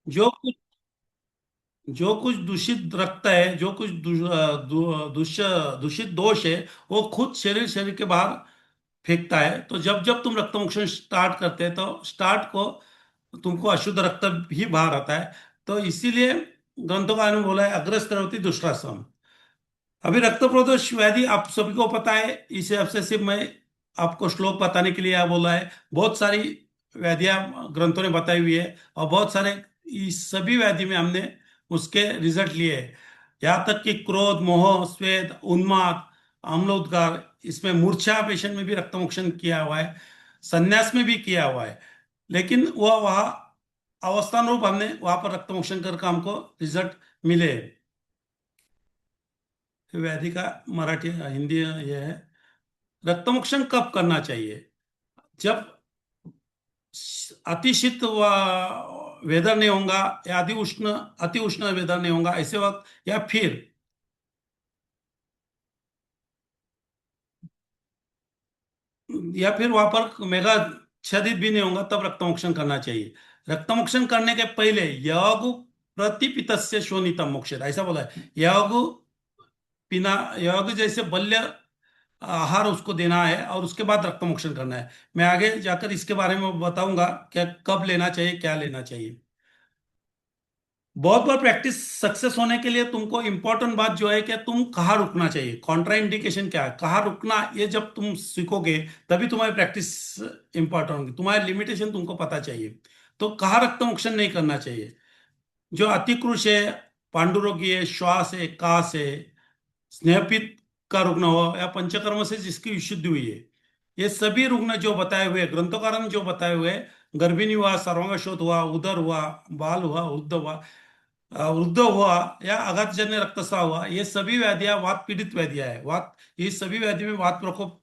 जो कुछ जो कुछ दूषित रक्त है, जो कुछ दूषित दोष है, वो खुद शरीर के बाहर फेंकता है। तो जब जब तुम रक्त मोक्षण स्टार्ट करते हैं तो स्टार्ट को तुमको अशुद्ध रक्त भी बाहर आता है। तो इसीलिए ग्रंथों ने बोला है अग्रस्त रवती दुष्टासम। अभी रक्त प्रदोष व्याधि आप सभी को पता है, इस हिसाब से सिर्फ मैं आपको श्लोक बताने के लिए यह बोला है। बहुत सारी व्याधियां ग्रंथों ने बताई हुई है, और बहुत सारे इस सभी व्याधि में हमने उसके रिजल्ट लिए हैं। यहाँ तक कि क्रोध, मोह, स्वेद, उन्माद, अम्लोदगार, इसमें मूर्छा पेशेंट में भी रक्तमोक्षण किया हुआ है, संन्यास में भी किया हुआ है। लेकिन वह वहाँ अवस्थानुरूप हमने वहां पर रक्तमोक्षण करके हमको रिजल्ट मिले। व्याधि का मराठी हिंदी ये है। रक्तमोक्षण कब करना चाहिए? जब अति शीत वेदर नहीं होगा, या अति उष्ण वेदर नहीं होगा ऐसे वक्त, या फिर वहां पर मेघाच्छादित भी नहीं होगा, तब रक्तमोक्षण करना चाहिए। रक्तमोक्षण करने के पहले यौगु प्रतिपितस्य शोणितम मोक्षेत, ऐसा बोला है। यौगु पीना, यौगु जैसे बल्य आहार उसको देना है, और उसके बाद रक्तमोक्षण करना है। मैं आगे जाकर इसके बारे में बताऊंगा कि कब लेना चाहिए, क्या लेना चाहिए। बहुत बार प्रैक्टिस सक्सेस होने के लिए तुमको इंपॉर्टेंट बात जो है कि तुम कहाँ रुकना चाहिए, कॉन्ट्रा इंडिकेशन क्या है, कहाँ रुकना, ये जब तुम सीखोगे तभी तुम्हारी प्रैक्टिस इंपॉर्टेंट होगी। तुम्हारी लिमिटेशन तुमको पता चाहिए। तो कहाँ रक्तमोक्षण नहीं करना चाहिए? जो अतिकृश है, पांडुरोगी है, श्वास है, कास है, स्नेहपित का रुग्ण हो, या पंचकर्म से जिसकी विशुद्धि हुई है, ये सभी रुग्ण जो बताए हुए ग्रंथों ने जो बताए हुए, गर्भिणी हुआ, सर्वांग शोथ हुआ, उदर हुआ, बाल हुआ, वृद्ध हुआ, वृद्ध हुआ, या आघातजन्य रक्तस्राव हुआ, ये सभी व्याधियां वात पीड़ित व्याधियां है। वात, ये सभी व्याधि में वात प्रकोप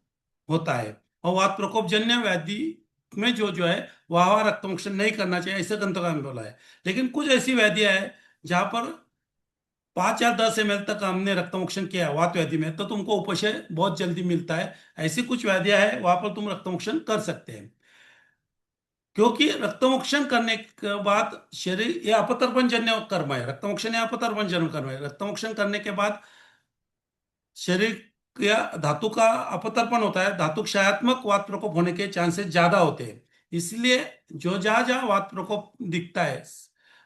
होता है। और वात प्रकोप जन्य व्याधि में जो है वह रक्तमोक्षण नहीं करना चाहिए, ऐसे ग्रंथों ने बोला है। लेकिन कुछ ऐसी व्याधियां है जहां पर 5 या 10 ml तक हमने रक्तमोक्षण किया वात व्याधि में, तो तुमको उपशय बहुत जल्दी मिलता है। ऐसी कुछ व्याधियां है वहां पर तुम रक्तमोक्षण कर सकते हैं। क्योंकि रक्तमोक्षण करने के बाद शरीर, ये अपतर्पण जन्य कर्म है, रक्तमोक्षण या अपतर्पण जन्य कर्म है। रक्तमोक्षण करने के बाद शरीर या धातु का अपतर्पण होता है, धातु क्षयात्मक वात प्रकोप होने के चांसेस ज्यादा होते हैं। इसलिए जो जहां जहां वात प्रकोप दिखता है,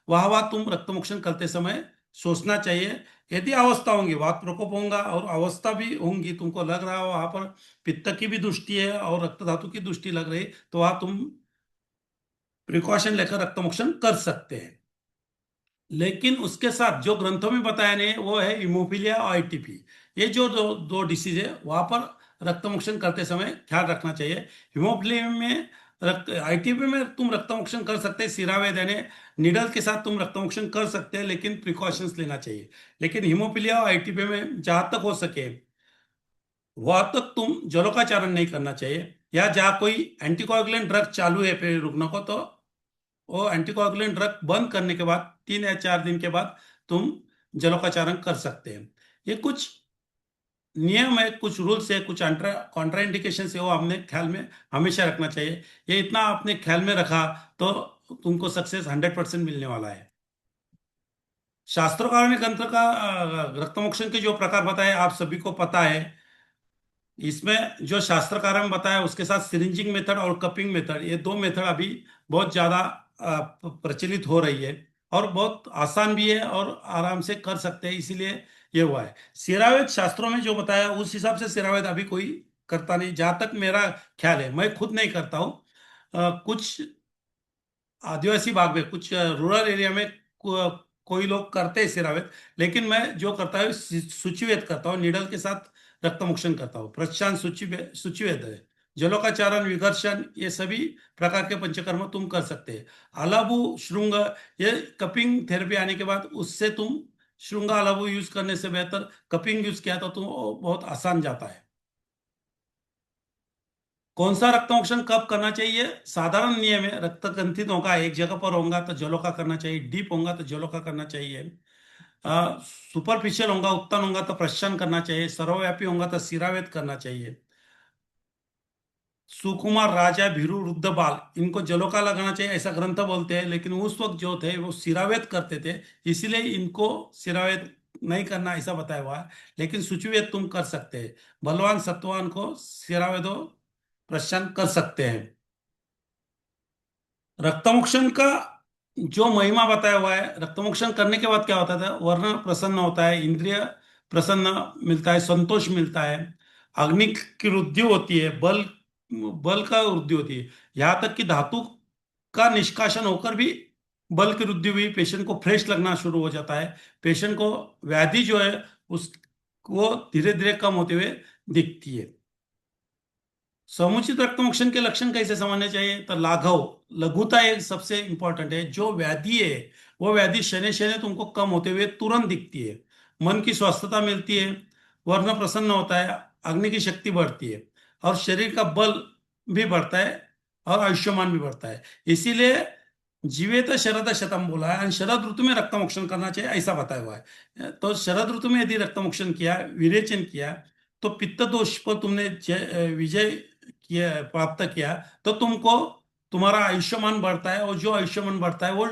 वहां वहां तुम रक्तमोक्षण करते समय सोचना चाहिए। यदि अवस्था होंगी, वात प्रकोप होगा और अवस्था भी होंगी, तुमको लग रहा हो वहां पर पित्त की भी दृष्टि है और रक्त धातु की दृष्टि लग रही, तो वहां तुम प्रिकॉशन लेकर रक्तमोक्षण कर सकते हैं। लेकिन उसके साथ जो ग्रंथों में बताया नहीं वो है हिमोफीलिया और आईटीपी। ये जो दो दो डिसीज है वहां पर रक्तमोक्षण करते समय ख्याल रखना चाहिए। हिमोफीलिया में रक्त, आईटीपी में तुम रक्तमोक्षण कर सकते हैं सिरावेद यानी निडल के साथ तुम रक्तमोक्षण कर सकते हैं, लेकिन प्रिकॉशंस लेना चाहिए। लेकिन हिमोफीलिया और आईटीपी में जहां तक हो सके वहां तक तुम जलोकाचारण नहीं करना चाहिए। या जहाँ कोई एंटीकोगुलेंट ड्रग चालू है पे रुग्ण को, तो वो एंटीकोगुलेंट ड्रग बंद करने के बाद 3 या 4 दिन के बाद तुम जलोकाचारण कर सकते हैं। ये कुछ नियम है, कुछ रूल्स है, कुछ कॉन्ट्रा इंडिकेशन है, वो हमने ख्याल में हमेशा रखना चाहिए। ये इतना आपने ख्याल में रखा तो तुमको सक्सेस 100% मिलने वाला है। शास्त्रोकारों ने ग्रंथ का रक्तमोक्षण के जो प्रकार बताए आप सभी को पता है। इसमें जो शास्त्रकार ने बताया उसके साथ सिरिंजिंग मेथड और कपिंग मेथड, ये दो मेथड अभी बहुत ज्यादा प्रचलित हो रही है, और बहुत आसान भी है और आराम से कर सकते हैं, इसीलिए ये हुआ है। सिरावेद शास्त्रों में जो बताया उस हिसाब से सिरावेद अभी कोई करता नहीं, जहां तक मेरा ख्याल है। मैं खुद नहीं करता हूँ। कुछ आदिवासी भाग में, कुछ रूरल एरिया में कोई लोग करते हैं सिरावेद। लेकिन मैं जो करता हूँ सूचिवेद करता हूँ, निडल के साथ रक्तमोक्षण करता हूँ। प्रशांत सूचिवेद है। जलोकाचारण, विघर्षण, ये सभी प्रकार के पंचकर्म तुम कर सकते हैं। अलाबु श्रृंग, ये कपिंग थेरेपी आने के बाद उससे तुम श्रृंग अलाबु यूज करने से बेहतर कपिंग यूज किया तो तुम बहुत आसान जाता है। कौन सा रक्तमोक्षण कब करना चाहिए? साधारण नियम है, रक्त ग्रंथित होगा एक जगह पर होगा तो जलोका करना चाहिए, डीप होगा तो जलोका करना चाहिए, सुपरफिशियल होगा, उत्तन होगा तो प्रश्चन करना चाहिए, सर्वव्यापी होगा तो सिरावेद करना चाहिए। सुकुमार राजा भीरू रुद्रपाल, इनको जलोका लगाना चाहिए ऐसा ग्रंथ बोलते हैं, लेकिन उस वक्त जो थे वो सिरावेद करते थे, इसीलिए इनको सिरावेद नहीं करना ऐसा बताया हुआ है। लेकिन सूचिवेद तुम कर सकते हैं, बलवान सत्वान को सिरावेदो प्रश्न कर सकते हैं। रक्तमोक्षण का जो महिमा बताया हुआ है, रक्तमोक्षण करने के बाद क्या होता था, वर्ण प्रसन्न होता है, इंद्रिय प्रसन्न मिलता है, संतोष मिलता है, अग्नि की वृद्धि होती है, बल बल का वृद्धि होती है, यहाँ तक कि धातु का निष्कासन होकर भी बल की वृद्धि हुई, पेशेंट को फ्रेश लगना शुरू हो जाता है, पेशेंट को व्याधि जो है उस वो धीरे धीरे कम होते हुए दिखती है। समुचित रक्तमोक्षण के लक्षण कैसे समझने चाहिए, तो लाघव, लघुता एक सबसे इंपॉर्टेंट है। जो व्याधि है वो व्याधि शनि शनि तुमको कम होते हुए तुरंत दिखती है, मन की स्वस्थता मिलती है, वर्ण प्रसन्न होता है, अग्नि की शक्ति बढ़ती है, और शरीर का बल भी बढ़ता है, और आयुष्मान भी बढ़ता है। इसीलिए जीवेत शरद शतम बोला है, और शरद ऋतु में रक्तमोक्षण करना चाहिए ऐसा बताया हुआ है। तो शरद ऋतु में यदि रक्तमोक्षण किया, विरेचन किया, तो पित्त दोष पर तुमने विजय किया, प्राप्त किया, तो तुमको तुम्हारा आयुष्मान बढ़ता है, और जो आयुष्मान बढ़ता है वो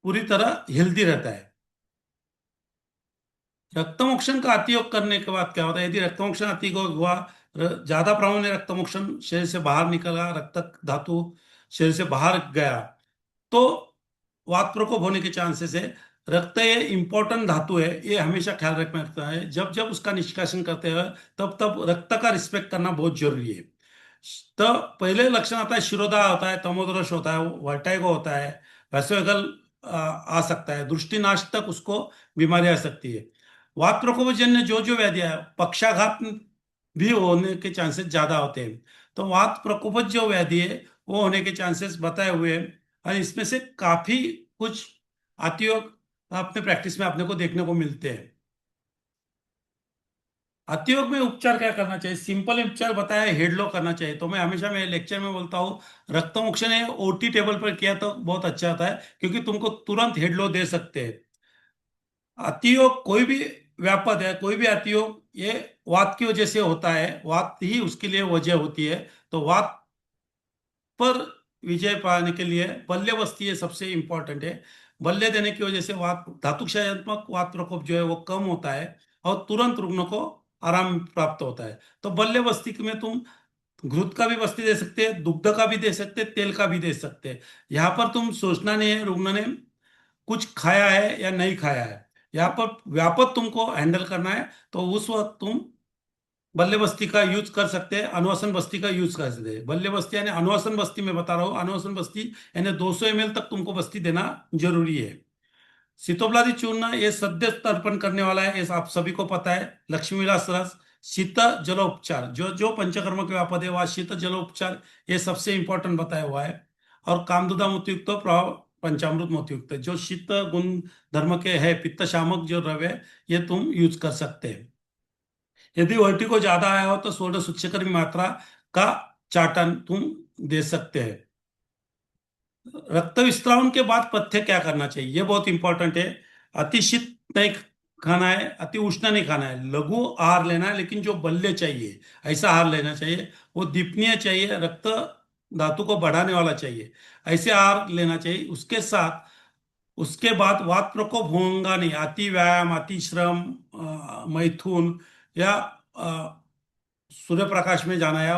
पूरी तरह हेल्दी रहता है। रक्तमोक्षण का अतियोग करने के बाद क्या होता है, यदि रक्तमोक्षण अतियोग हुआ, ज्यादा प्रमाण में रक्तमोक्षण शरीर से बाहर निकला, रक्त धातु शरीर से बाहर गया, तो वात प्रकोप होने के चांसेस है। रक्त ये इंपॉर्टेंट धातु है, ये हमेशा ख्याल रखना रखता है, जब जब उसका निष्कासन करते हैं तब तब रक्त का रिस्पेक्ट करना बहुत जरूरी है। तो पहले लक्षण आता है शिरोधा होता है, तमोदृश होता है, वर्टाइगो होता है, वैसोवेगल आ सकता है, दृष्टिनाश तक उसको बीमारी आ सकती है। वात प्रकोपजन्य जो जो व्याधियां है, पक्षाघात भी होने के चांसेस ज्यादा होते हैं। तो वात प्रकोपज जो व्याधि है वो होने के चांसेस बताए हुए हैं, और इसमें से काफी कुछ अतियोग अपने प्रैक्टिस में अपने को देखने को मिलते हैं। अतियोग में उपचार क्या करना चाहिए, सिंपल उपचार बताया है, हेड लो करना चाहिए। तो मैं हमेशा मेरे लेक्चर में बोलता हूँ, रक्तमोक्षण है ओटी टेबल पर किया तो बहुत अच्छा होता है, क्योंकि तुमको तुरंत हेड लो दे सकते हैं। अतियोग कोई भी व्यापद है, कोई भी अतियोग ये वात की वजह से होता है, वात ही उसके लिए वजह होती है। तो वात पर विजय पाने के लिए बल्लेबस्ती ये सबसे इंपॉर्टेंट है। बल्ले देने की वजह से वात धातुक्षयात्मक वात प्रकोप जो है वो कम होता है, और तुरंत रुग्ण को आराम प्राप्त होता है। तो बल्ले बस्ती में तुम घृत का भी बस्ती दे सकते हैं, दुग्ध का भी दे सकते हैं, तेल का भी दे सकते हैं। यहाँ पर तुम सोचना नहीं है रुग्ण ने कुछ खाया है या नहीं खाया है, यहाँ पर व्यापक तुमको हैंडल करना है। तो उस वक्त तुम बल्ले बस्ती का यूज कर सकते हैं, अनुवासन बस्ती का यूज कर सकते हैं। बल्ले बस्ती यानी अनुवासन बस्ती में बता रहा हूँ, अनुवासन बस्ती यानी 200 ml तक तुमको बस्ती देना जरूरी है। शीतोपलादी चूर्ण ये सद्य तर्पण करने वाला है, ये आप सभी को पता है। लक्ष्मी विलास रस, शीत जलोपचार, जो जो पंचकर्म के व्यापद है वह शीत जलोपचार ये सबसे इंपॉर्टेंट बताया हुआ है। और कामदुदा मोतियुक्त प्रभाव पंचामृत मोतियुक्त, जो शीत गुण धर्म के है, पित्त शामक जो द्रव्य है, ये तुम यूज कर सकते हैं। यदि वर्टिको ज्यादा आया हो तो सोलह सूक्ष्मकर की मात्रा का चाटन तुम दे सकते हैं। रक्त विस्तारण के बाद पथ्य क्या करना चाहिए, ये बहुत इंपॉर्टेंट है। अति शीत नहीं खाना है, अति उष्ण नहीं खाना है, लघु आहार लेना है, लेकिन जो बल्ले चाहिए ऐसा आहार लेना चाहिए, वो दीपनीय चाहिए, रक्त धातु को बढ़ाने वाला चाहिए, ऐसे आहार लेना चाहिए। उसके साथ उसके बाद वात प्रकोप होगा नहीं, अति व्यायाम, अति श्रम, मैथुन, या सूर्य प्रकाश में जाना, या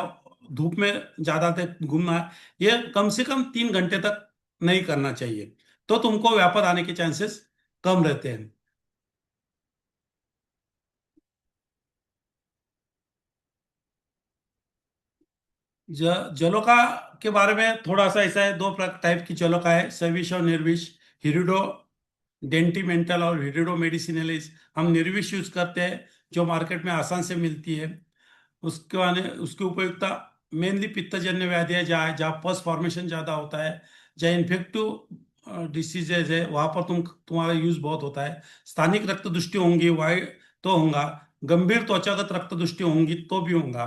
धूप में ज्यादा देर घूमना, ये कम से कम 3 घंटे तक नहीं करना चाहिए। तो तुमको व्यापद आने के चांसेस कम रहते हैं। जलोका के बारे में थोड़ा सा ऐसा है, दो टाइप की जलोका है, सविश और निर्विष। हिरिडो डेंटिमेंटल और हिरिडो मेडिसिनलिस हम निर्विष यूज करते हैं, जो मार्केट में आसान से मिलती है। उसके बाद उसकी उपयोगिता मेनली पित्तजन्य व्याधि है, जहाँ जहाँ पस फॉर्मेशन ज़्यादा होता है, जहाँ इन्फेक्टिव डिसीजेज है, वहाँ पर तुम्हारा यूज बहुत होता है। स्थानिक रक्त दुष्टि होंगी, वाइड तो होगा, गंभीर त्वचागत रक्त दुष्टि होंगी तो भी होगा,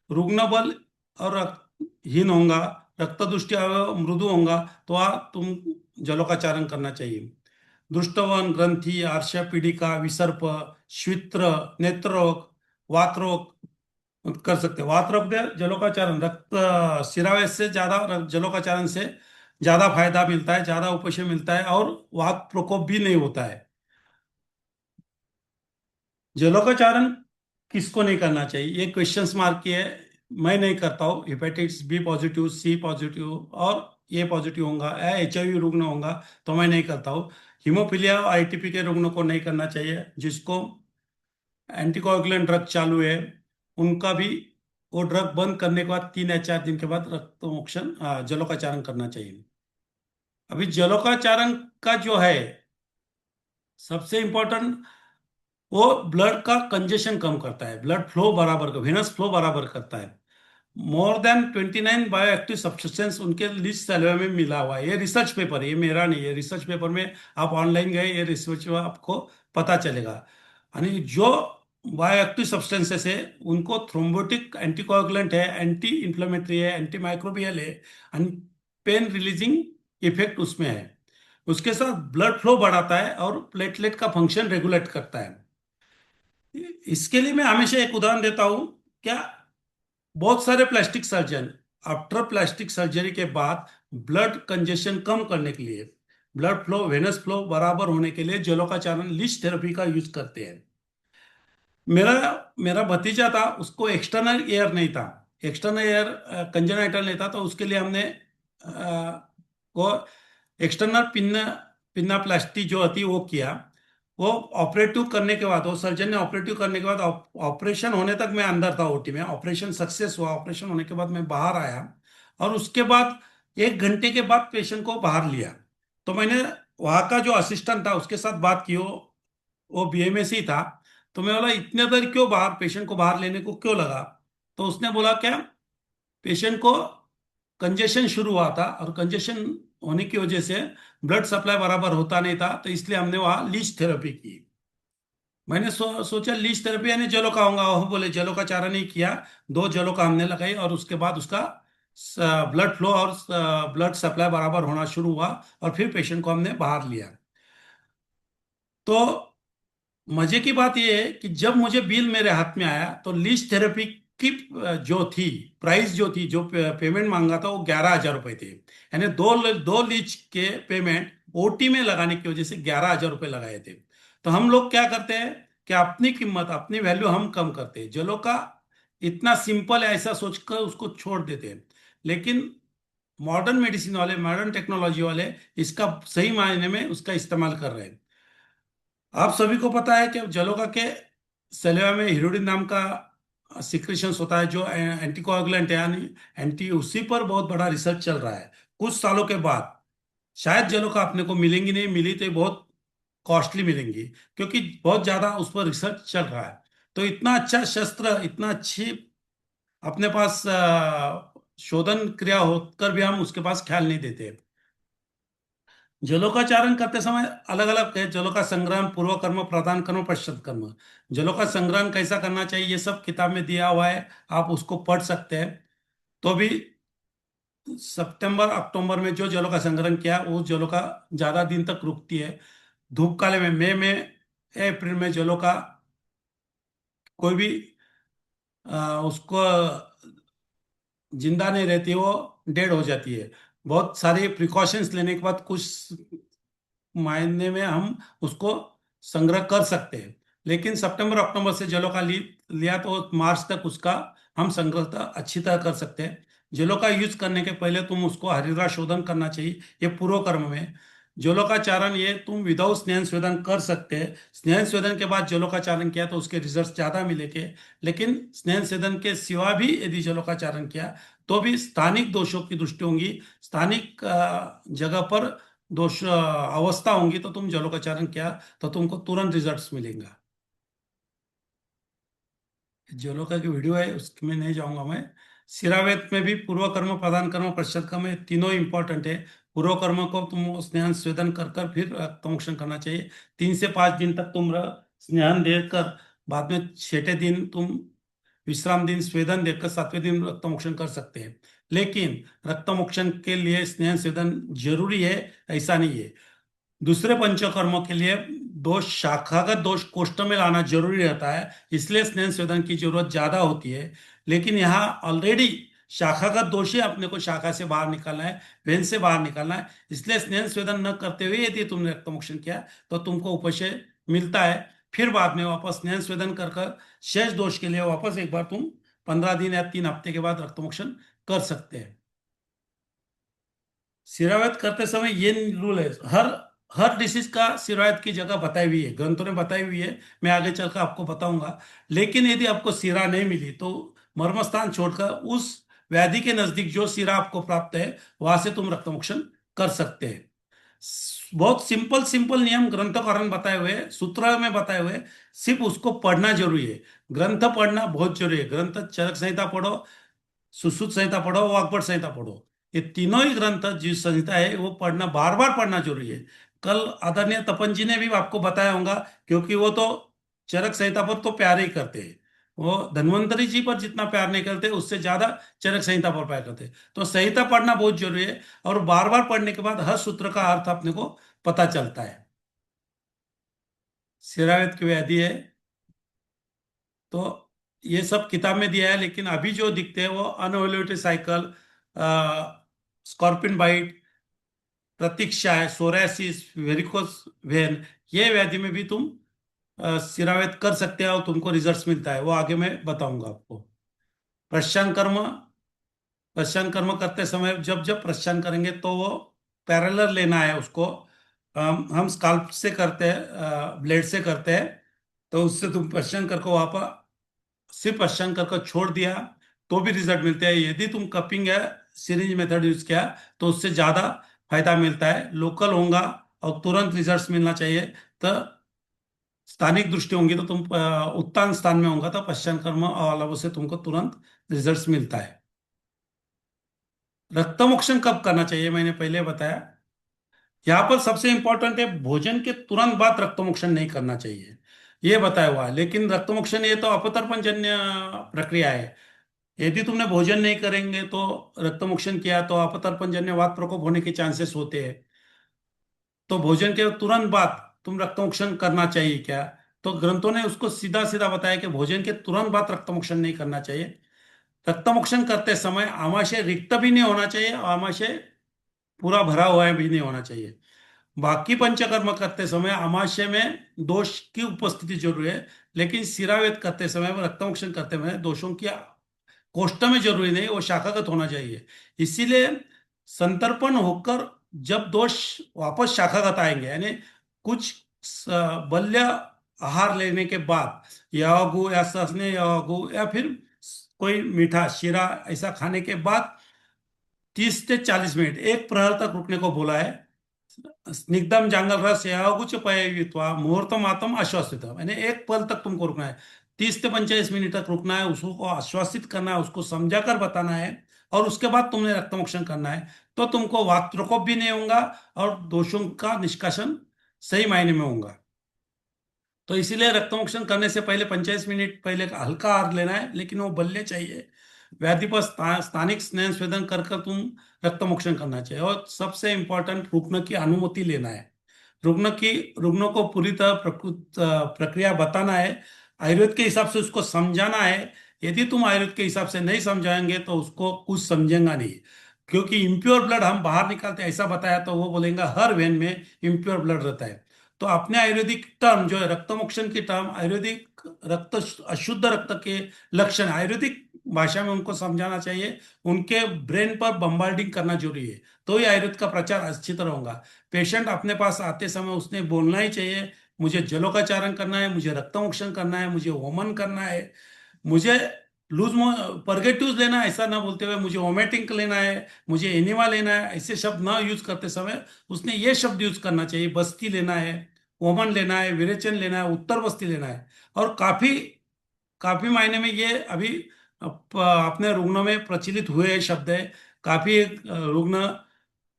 रुग्ण बल और रक्तहीन होगा, रक्त दुष्टि अवयव मृदु होगा, तो तुम जलों का चारण करना चाहिए। दुष्टवन ग्रंथि, आर्ष पीड़िका, विसर्प, श्वित्र, नेत्र रोग, वात रोग, कर सकते हो। वात रोग दे जलोकाचारण, रक्त सिरावे से ज्यादा जलोकाचारण से ज्यादा फायदा मिलता है, ज्यादा उपशम मिलता है, और वात प्रकोप भी नहीं होता है। जलोकाचारण किसको नहीं करना चाहिए, ये क्वेश्चंस मार्क की है। मैं नहीं करता हूँ। हेपेटाइटिस बी पॉजिटिव, सी पॉजिटिव और ए पॉजिटिव होगा, HIV रुग्ण होगा तो मैं नहीं करता हूँ। हीमोफीलिया ITP के रुग्णों को नहीं करना चाहिए। जिसको एंटीकोएगुलेंट ड्रग चालू है उनका भी, वो ड्रग बंद करने के बाद 3 या 4 दिन के बाद रक्त मोक्षण जलोकाचारण करना चाहिए। अभी जलोकाचारण का जो है सबसे इम्पोर्टेंट, वो ब्लड का कंजेशन कम करता है, ब्लड फ्लो बराबर, वेनस फ्लो बराबर करता है। More than 29 bio active substance उनके लिस्ट सैलवे में मिला हुआ है। ये रिसर्च पेपर है, ये मेरा नहीं है, रिसर्च पेपर में आप ऑनलाइन गए, ये रिसर्च में आपको पता चलेगा। यानी जो बायो एक्टिव सब्सटेंसेस है उनको थ्रोम्बोटिक एंटीकोएगुलेंट है, एंटी इंफ्लेमेटरी है, एंटी माइक्रोबियल है, पेन रिलीजिंग इफेक्ट उसमें है। उसके साथ ब्लड फ्लो बढ़ाता है और प्लेटलेट का फंक्शन रेगुलेट करता है। इसके लिए मैं हमेशा एक उदाहरण देता हूं। क्या, बहुत सारे plastic surgeon after plastic surgery के बाद ब्लड कंजेशन कम करने के लिए, ब्लड फ्लो वेनस फ्लो बराबर होने के लिए जलोकाचारण लिस्ट थेरेपी का यूज करते हैं। मेरा मेरा भतीजा था, उसको एक्सटर्नल एयर नहीं था, एक्सटर्नल एयर कंजेनाइटल नहीं था, तो उसके लिए हमने वो एक्सटर्नल पिन्ना पिन्ना प्लास्टी जो होती है वो किया। वो ऑपरेटिव करने के बाद, वो सर्जन ने ऑपरेटिव करने के बाद, ऑपरेशन होने तक मैं अंदर था OT में, ऑपरेशन सक्सेस हुआ, ऑपरेशन होने के बाद मैं बाहर आया, और उसके बाद 1 घंटे के बाद पेशेंट को बाहर लिया। तो मैंने वहाँ का जो असिस्टेंट था उसके साथ बात की, वो BMS ही था। तो मैं बोला इतने देर क्यों बाहर, पेशेंट को बाहर लेने को क्यों लगा? तो उसने बोला क्या, पेशेंट को कंजेशन शुरू हुआ था, और कंजेशन होने की वजह से ब्लड सप्लाई बराबर होता नहीं था, तो इसलिए हमने वहाँ लीच थेरेपी की। मैंने सोचा लीच थेरेपी यानी जलो का होगा, वो बोले जलो का चारा नहीं किया, 2 जलो का हमने लगाई, और उसके बाद उसका ब्लड फ्लो और ब्लड सप्लाई बराबर होना शुरू हुआ, और फिर पेशेंट को हमने बाहर लिया। तो मजे की बात यह है कि जब मुझे बिल मेरे हाथ में आया तो लीच थेरेपी की जो थी, प्राइस जो थी, जो पेमेंट मांगा था, वो 11,000 रुपए थे। यानी दो दो लीच के पेमेंट OT में लगाने की वजह से 11,000 रुपए लगाए थे। तो हम लोग क्या करते हैं कि अपनी कीमत, अपनी वैल्यू हम कम करते हैं, जलो का इतना सिंपल है ऐसा सोचकर उसको छोड़ देते हैं। लेकिन मॉडर्न मेडिसिन वाले, मॉडर्न टेक्नोलॉजी वाले इसका सही मायने में उसका इस्तेमाल कर रहे हैं। आप सभी को पता है कि जलोका के सलेवा में हिरोडिन नाम का सिक्रेशंस होता है, जो एंटीकोएगुलेंट है, यानी एंटी, उसी पर बहुत बड़ा रिसर्च चल रहा है। कुछ सालों के बाद शायद जलोका अपने को मिलेंगी, नहीं मिली तो ये बहुत कॉस्टली मिलेंगी, क्योंकि बहुत ज्यादा उस पर रिसर्च चल रहा है। तो इतना अच्छा शस्त्र, इतना अच्छी अपने पास शोधन क्रिया होकर भी हम उसके पास ख्याल नहीं देते। जलोकाचारण करते समय अलग अलग है, जलोका संग्रहण, पूर्व कर्म, प्रधान कर्म, पश्चात कर्म। जलोका संग्रहण कैसा करना चाहिए ये सब किताब में दिया हुआ है, आप उसको पढ़ सकते हैं। तो भी सितंबर अक्टूबर में जो जलोका संग्रहण किया, वो जलोका ज्यादा दिन तक रुकती है। धूप काले में, मई में, अप्रैल में जलोका कोई भी उसको जिंदा नहीं रहती, वो डेड हो जाती है। बहुत सारे प्रिकॉशंस लेने के बाद कुछ मायने में हम उसको संग्रह कर सकते हैं। लेकिन सितंबर अक्टूबर से जलों का लिया तो मार्च तक उसका हम संग्रह अच्छी तरह कर सकते हैं। जलों का यूज करने के पहले तुम उसको हरिद्रा शोधन करना चाहिए, ये पूर्व कर्म में। जलों का चारण ये तुम विदाउट स्नेहन स्वेदन कर सकते हैं। स्नेहन स्वेदन के बाद जलों का चारण किया तो उसके रिजल्ट ज्यादा मिलेंगे। लेकिन स्नेहन स्वेदन के सिवा भी यदि जलों का चारण किया तो भी स्थानिक दोषों की दृष्टि होंगी, स्थानिक जगह पर दोष अवस्था होंगी, तो तुम जलोकाचारण किया तो तुमको तुरंत रिजल्ट्स मिलेंगे। जलोका की वीडियो है, उसमें नहीं जाऊंगा मैं। सिरावेद में भी पूर्व कर्म, प्रधान कर्म, पश्चात कर्म, ये तीनों इंपॉर्टेंट है। पूर्व कर्म को तुम स्नान स्वेदन कर कर फिर रक्तमोक्षण करना चाहिए। 3 से 5 दिन तक तुम स्नान देकर, बाद में 6ठे दिन तुम विश्राम दिन स्वेदन देकर 7वें दिन रक्तमोक्षण कर सकते हैं। लेकिन रक्तमोक्षण के लिए स्नेह स्वेदन जरूरी है ऐसा नहीं है। दूसरे पंचकर्मों के लिए दोष, शाखागत दोष कोष्ठ में लाना जरूरी रहता है, इसलिए स्नेह स्वेदन की जरूरत ज्यादा होती है। लेकिन यहाँ ऑलरेडी शाखागत दोष ही अपने को शाखा से बाहर निकालना है, वेन से बाहर निकालना है। इसलिए स्नेह स्वेदन न करते हुए यदि तुमने रक्तमोक्षण किया तो तुमको उपशय मिलता है। फिर बाद में वापस स्नेह स्वेदन कर कर शेष दोष के लिए वापस एक बार तुम 15 दिन या 3 हफ्ते के बाद रक्तमोक्षण कर सकते हैं। सिरावैद करते समय ये रूल है, हर हर डिसीज का सिरावैद की जगह बताई हुई है, ग्रंथों ने बताई हुई है, मैं आगे चलकर आपको बताऊंगा। लेकिन यदि आपको सिरा नहीं मिली तो मर्म स्थान छोड़कर उस व्याधि के नजदीक जो सिरा आपको प्राप्त है वहां से तुम रक्तमोक्षण कर सकते हैं। बहुत सिंपल सिंपल नियम ग्रंथकारों ने बताए हुए हैं, सूत्र में बताए हुए हैं, सिर्फ उसको पढ़ना जरूरी है। ग्रंथ पढ़ना बहुत जरूरी है। ग्रंथ चरक संहिता पढ़ो, सुश्रुत संहिता पढ़ो, वाग्भट संहिता पढ़ो। ये तीनों ही ग्रंथ जो संहिता है वो पढ़ना, बार बार पढ़ना जरूरी है। कल आदरणीय तपन जी ने भी आपको बताया होगा, क्योंकि वो तो चरक संहिता पर तो प्यार ही करते हैं। वो धन्वंतरी जी पर जितना प्यार नहीं करते उससे ज्यादा चरक संहिता पर प्यार करते हैं। तो संहिता पढ़ना बहुत जरूरी है, और बार बार पढ़ने के बाद हर सूत्र का अर्थ अपने को पता चलता है। सिरावैद की व्याधि है तो ये सब किताब में दिया है, लेकिन अभी जो दिखते हैं वो अनओवुलेटेड साइकिल, स्कॉर्पियन बाइट, प्रतीक्षा है, सोरासिस, वेरिकोस वेन, ये व्याधि में भी तुम सिरावेद कर सकते हो और तुमको रिजल्ट्स मिलता है, वो आगे मैं बताऊंगा आपको। प्रश्चान कर्म, प्रश्चान कर्म करते समय जब जब प्रश्चान करेंगे तो वो पैरेलल लेना है उसको। हम स्काल्प से करते हैं, ब्लेड से करते हैं, तो उससे तुम प्रश्चान कर को वहां पर सिर्फ पश्चान कर छोड़ दिया तो भी रिजल्ट मिलते हैं। यदि तुम कपिंग या सिरिंज मेथड यूज किया तो उससे ज्यादा फायदा मिलता है। लोकल होगा और तुरंत रिजल्ट्स मिलना चाहिए, तो स्थानिक दृष्टि होंगी तो तुम उत्तान स्थान में होगा तो पश्चान कर्म और अलावा से तुमको तुरंत रिजल्ट्स मिलता है। रक्तमोक्षण कब करना चाहिए मैंने पहले बताया। यहाँ पर सबसे इंपॉर्टेंट है, भोजन के तुरंत बाद रक्तमोक्षण नहीं करना चाहिए, ये बताया हुआ है। लेकिन रक्तमोक्षण ये तो अपतर्पण जन्य प्रक्रिया है। यदि तुमने भोजन नहीं करेंगे तो रक्तमोक्षण किया तो अपतर्पण जन्य वात प्रकोप होने के चांसेस होते हैं। तो भोजन के तुरंत बाद तुम रक्तमोक्षण करना चाहिए क्या? तो ग्रंथों ने उसको सीधा सीधा बताया कि भोजन के तुरंत बाद रक्तमोक्षण नहीं करना चाहिए। रक्तमोक्षण करते समय आमाशय रिक्त भी नहीं होना चाहिए, आमाशय पूरा भरा हुआ है भी नहीं होना चाहिए। बाकी पंचकर्म करते समय आमाशय में दोष की उपस्थिति जरूरी है, लेकिन सिरावेद करते समय, रक्तमोक्षण करते समय दोषों की कोष्ठ में जरूरी नहीं, वो शाखागत होना चाहिए। इसीलिए संतर्पण होकर जब दोष वापस शाखागत आएंगे, यानी कुछ बल्य आहार लेने के बाद, यागु या ससने यागु या फिर कोई मीठा शीरा ऐसा खाने के बाद 30 से 40 मिनट, एक प्रहर तक रुकने को बोला है। स्निग्धम जांगल रस यागुच पयवित्वा मुहूर्तमातम आश्वासित, यानी एक पल तक तुमको रुकना है। 30 से 45 मिनट तक रुकना है, उसको आश्वासित करना है, उसको समझा कर बताना है, और उसके बाद तुमने रक्तमोक्षण करना है। तो तुमको वात प्रकोप भी नहीं होगा और दोषों का निष्कासन सही मायने में होगा। तो इसीलिए रक्तमोक्षण करने से पहले 45 मिनट पहले हल्का आहार लेना है, लेकिन वो बल्ले चाहिए। व्याधि पर स्थानिक स्नेह स्वेदन कर कर तुम रक्तमोक्षण करना चाहिए। और सबसे इंपॉर्टेंट, रुग्ण की अनुमति लेना है। रुग्ण को पूरी तरह प्रक्रिया बताना है, आयुर्वेद के हिसाब से उसको समझाना है। यदि तुम आयुर्वेद के हिसाब से नहीं समझाएंगे तो उसको कुछ समझेगा नहीं। क्योंकि इम्प्योर ब्लड हम बाहर निकालते हैं ऐसा बताया तो वो बोलेंगे हर वेन में इम्प्योर ब्लड रहता है। तो अपने आयुर्वेदिक टर्म जो है रक्तमोक्षण की टर्म, आयुर्वेदिक रक्त, अशुद्ध रक्त के लक्षण आयुर्वेदिक भाषा में उनको समझाना चाहिए। उनके ब्रेन पर बम्बार्डिंग करना जरूरी है, तो ही आयुर्वेद का प्रचार अच्छी तरह होगा। पेशेंट अपने पास आते समय उसने बोलना ही चाहिए, मुझे जलोकाचारण करना है, मुझे रक्तमोक्षण करना है, मुझे होमन करना है, मुझे लूज परगेटिव्स लेना है, ऐसा ना बोलते हुए मुझे ओमेटिंक लेना है, मुझे एनिमा लेना है, ऐसे शब्द ना यूज करते समय उसने ये शब्द यूज करना चाहिए, बस्ती लेना है, ओमन लेना है, विरेचन लेना है, उत्तर बस्ती लेना है। और काफी काफी मायने में ये अभी अपने रुग्णों में प्रचलित हुए शब्द है। काफी रुग्ण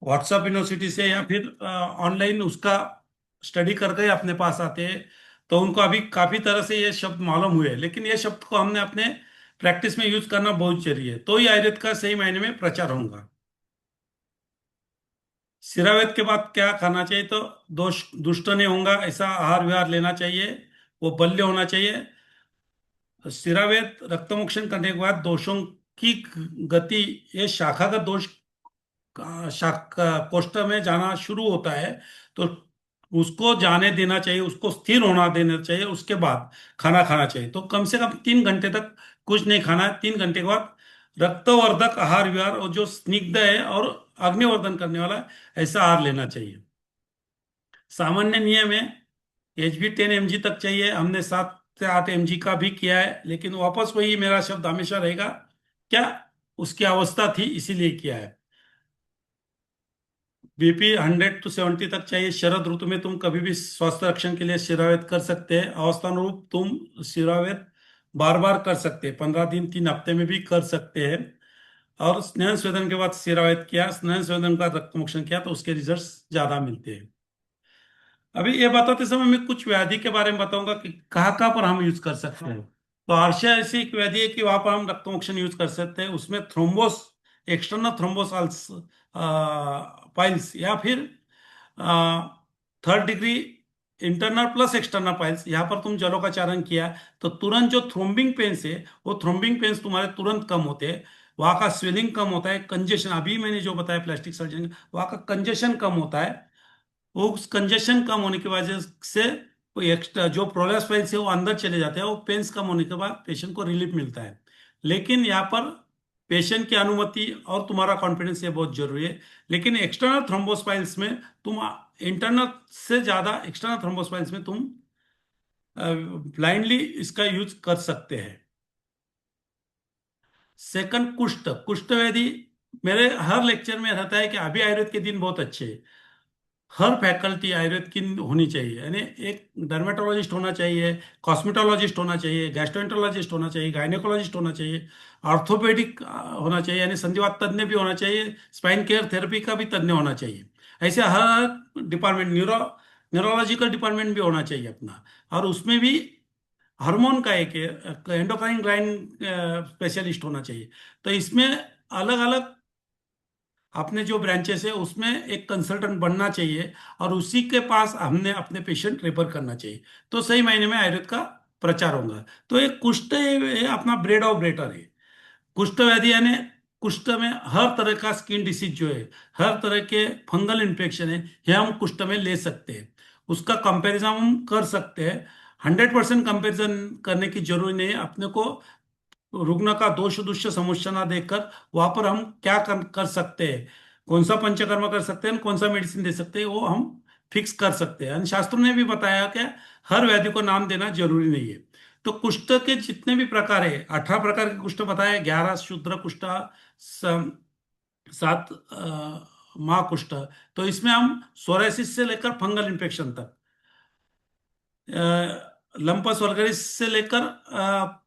व्हाट्सएप यूनिवर्सिटी से या फिर ऑनलाइन उसका स्टडी करके अपने पास आते हैं, तो उनको अभी काफी तरह से ये शब्द मालूम हुए हैं। लेकिन ये शब्द को हमने अपने प्रैक्टिस में यूज करना बहुत जरूरी है, तो ही आयुर्वेद का सही मायने में प्रचार होगा। सिरावेद के बाद क्या खाना चाहिए? तो दोष दुष्ट नहीं होगा ऐसा आहार विहार लेना चाहिए। वो बल्य होना चाहिए। सिरावेद रक्तमोक्षण करने के बाद दोषों की गति, ये शाखागत दोष शाखा कोष्ठ में जाना शुरू होता है, तो उसको जाने देना चाहिए, उसको स्थिर होना देना चाहिए, उसके बाद खाना खाना चाहिए। तो कम से कम 3 घंटे तक कुछ नहीं खाना है। 3 घंटे के बाद रक्तवर्धक आहार विहार और जो स्निग्ध है और अग्निवर्धन करने वाला है, ऐसा आहार लेना चाहिए। सामान्य नियम है, HB 10 mg तक चाहिए। हमने 7 से 8 mg का भी किया है, लेकिन वापस वही मेरा शब्द हमेशा रहेगा, क्या उसकी अवस्था थी इसीलिए किया है। BP 100 से 70 तक चाहिए। शरद ऋतु में तुम कभी भी स्वास्थ्य रक्षण के लिए शिरावेद कर सकते हैं। अवस्थानुरूप तुम शिरावेद बार बार कर सकते हैं, 15 दिन 3 हफ्ते में भी कर सकते हैं। और स्नेह स्वेदन के बाद शिरावेद किया, स्नेह स्वेदन का रक्त मोक्षण किया, तो उसके रिजल्ट्स ज्यादा मिलते हैं। अभी ये बताते समय मैं कुछ व्याधि के बारे में बताऊंगा कि कहाँ कहाँ पर हम यूज कर सकते हैं। तो आर्शिया ऐसी एक व्याधि है कि वहां पर हम रक्तमोक्षण यूज कर सकते हैं। उसमें थ्रोम्बोस, एक्सटर्नल थ्रोम्बोसाल्स पाइल्स, या फिर 3rd degree internal plus external piles, यहाँ पर तुम जलों का चारण किया, तो तुरंत जो थ्रोम्बिंग पेन्स है, वो थ्रोम्बिंग पेन्स तुम्हारे तुरंत कम होते हैं। वहाँ का स्वेलिंग कम होता है, कंजेशन, अभी मैंने जो बताया प्लास्टिक सर्जन, वहाँ का कंजेशन कम होता है। वो उस कंजेशन कम होने की वजह से वो एक्स्ट्रा जो प्रोलेप्स पेन्स है वो अंदर चले जाते हैं। वो पेन्स कम होने के बाद पेशेंट को रिलीफ मिलता है। लेकिन यहाँ पर पेशेंट की अनुमति और तुम्हारा कॉन्फिडेंस ये बहुत जरूरी है। लेकिन एक्सटर्नल थ्रोम्बोस्पाइल्स में तुम इंटरनल से ज्यादा एक्सटर्नल थ्रोम्बोस्पाइल्स में तुम ब्लाइंडली इसका यूज कर सकते हैं। सेकंड, कुष्ठ कुष्ठ व्याधि मेरे हर लेक्चर में रहता है कि अभी आयुर्वेद के दिन बहुत अच्छे हैं। हर फैकल्टी आयुर्वेद की होनी चाहिए, यानी एक डर्मेटोलॉजिस्ट होना चाहिए, कॉस्मेटोलॉजिस्ट होना चाहिए, गैस्ट्रोएंटरोलॉजिस्ट होना चाहिए, गायनेकोलॉजिस्ट होना चाहिए, ऑर्थोपेडिक होना चाहिए, यानी संधिवात तज्ञ भी होना चाहिए, स्पाइन केयर थेरेपी का भी तज्ञ होना चाहिए। ऐसे हर डिपार्टमेंट, न्यूरोलॉजिकल डिपार्टमेंट भी होना चाहिए अपना। और उसमें भी हार्मोन का एक एंडोक्राइन ग्लैंड स्पेशलिस्ट होना चाहिए। तो इसमें अलग अलग अपने जो ब्रांचेस है उसमें एक कंसल्टेंट बनना चाहिए, और उसी के पास हमने अपने पेशेंट रेफर करना चाहिए। तो सही मायने में आयुर्वेद का प्रचार होगा। तो एक कुष्ठ ये अपना ब्रेड ऑफ ब्रेटर है। कुष्ठ व्याधि यानी कुष्ठ में हर तरह का स्किन डिसीज जो है, हर तरह के फंगल इन्फेक्शन है, ये हम कुष्ठ में ले सकते हैं। उसका कंपैरिजन हम कर सकते हैं। 100% कंपैरिजन करने की जरूरत नहीं है अपने को। रुग्ण का दोष दुष्य समस्या ना देखकर वहां पर हम क्या कर सकते हैं, कौन सा पंचकर्म कर सकते हैं, कौन सा मेडिसिन दे सकते हैं, वो हम फिक्स कर सकते हैं। अन्य शास्त्रों ने भी बताया कि हर व्याधि को नाम देना जरूरी नहीं है। तो कुष्ठ के जितने भी प्रकार है, 18 प्रकार के कुष्ठ बताए, 11 शूद्र कुष्ठ, 7 महाकुष्ठ। तो इसमें हम सोरायसिस से लेकर फंगल इन्फेक्शन तक, लंपस वल्गरिस से लेकर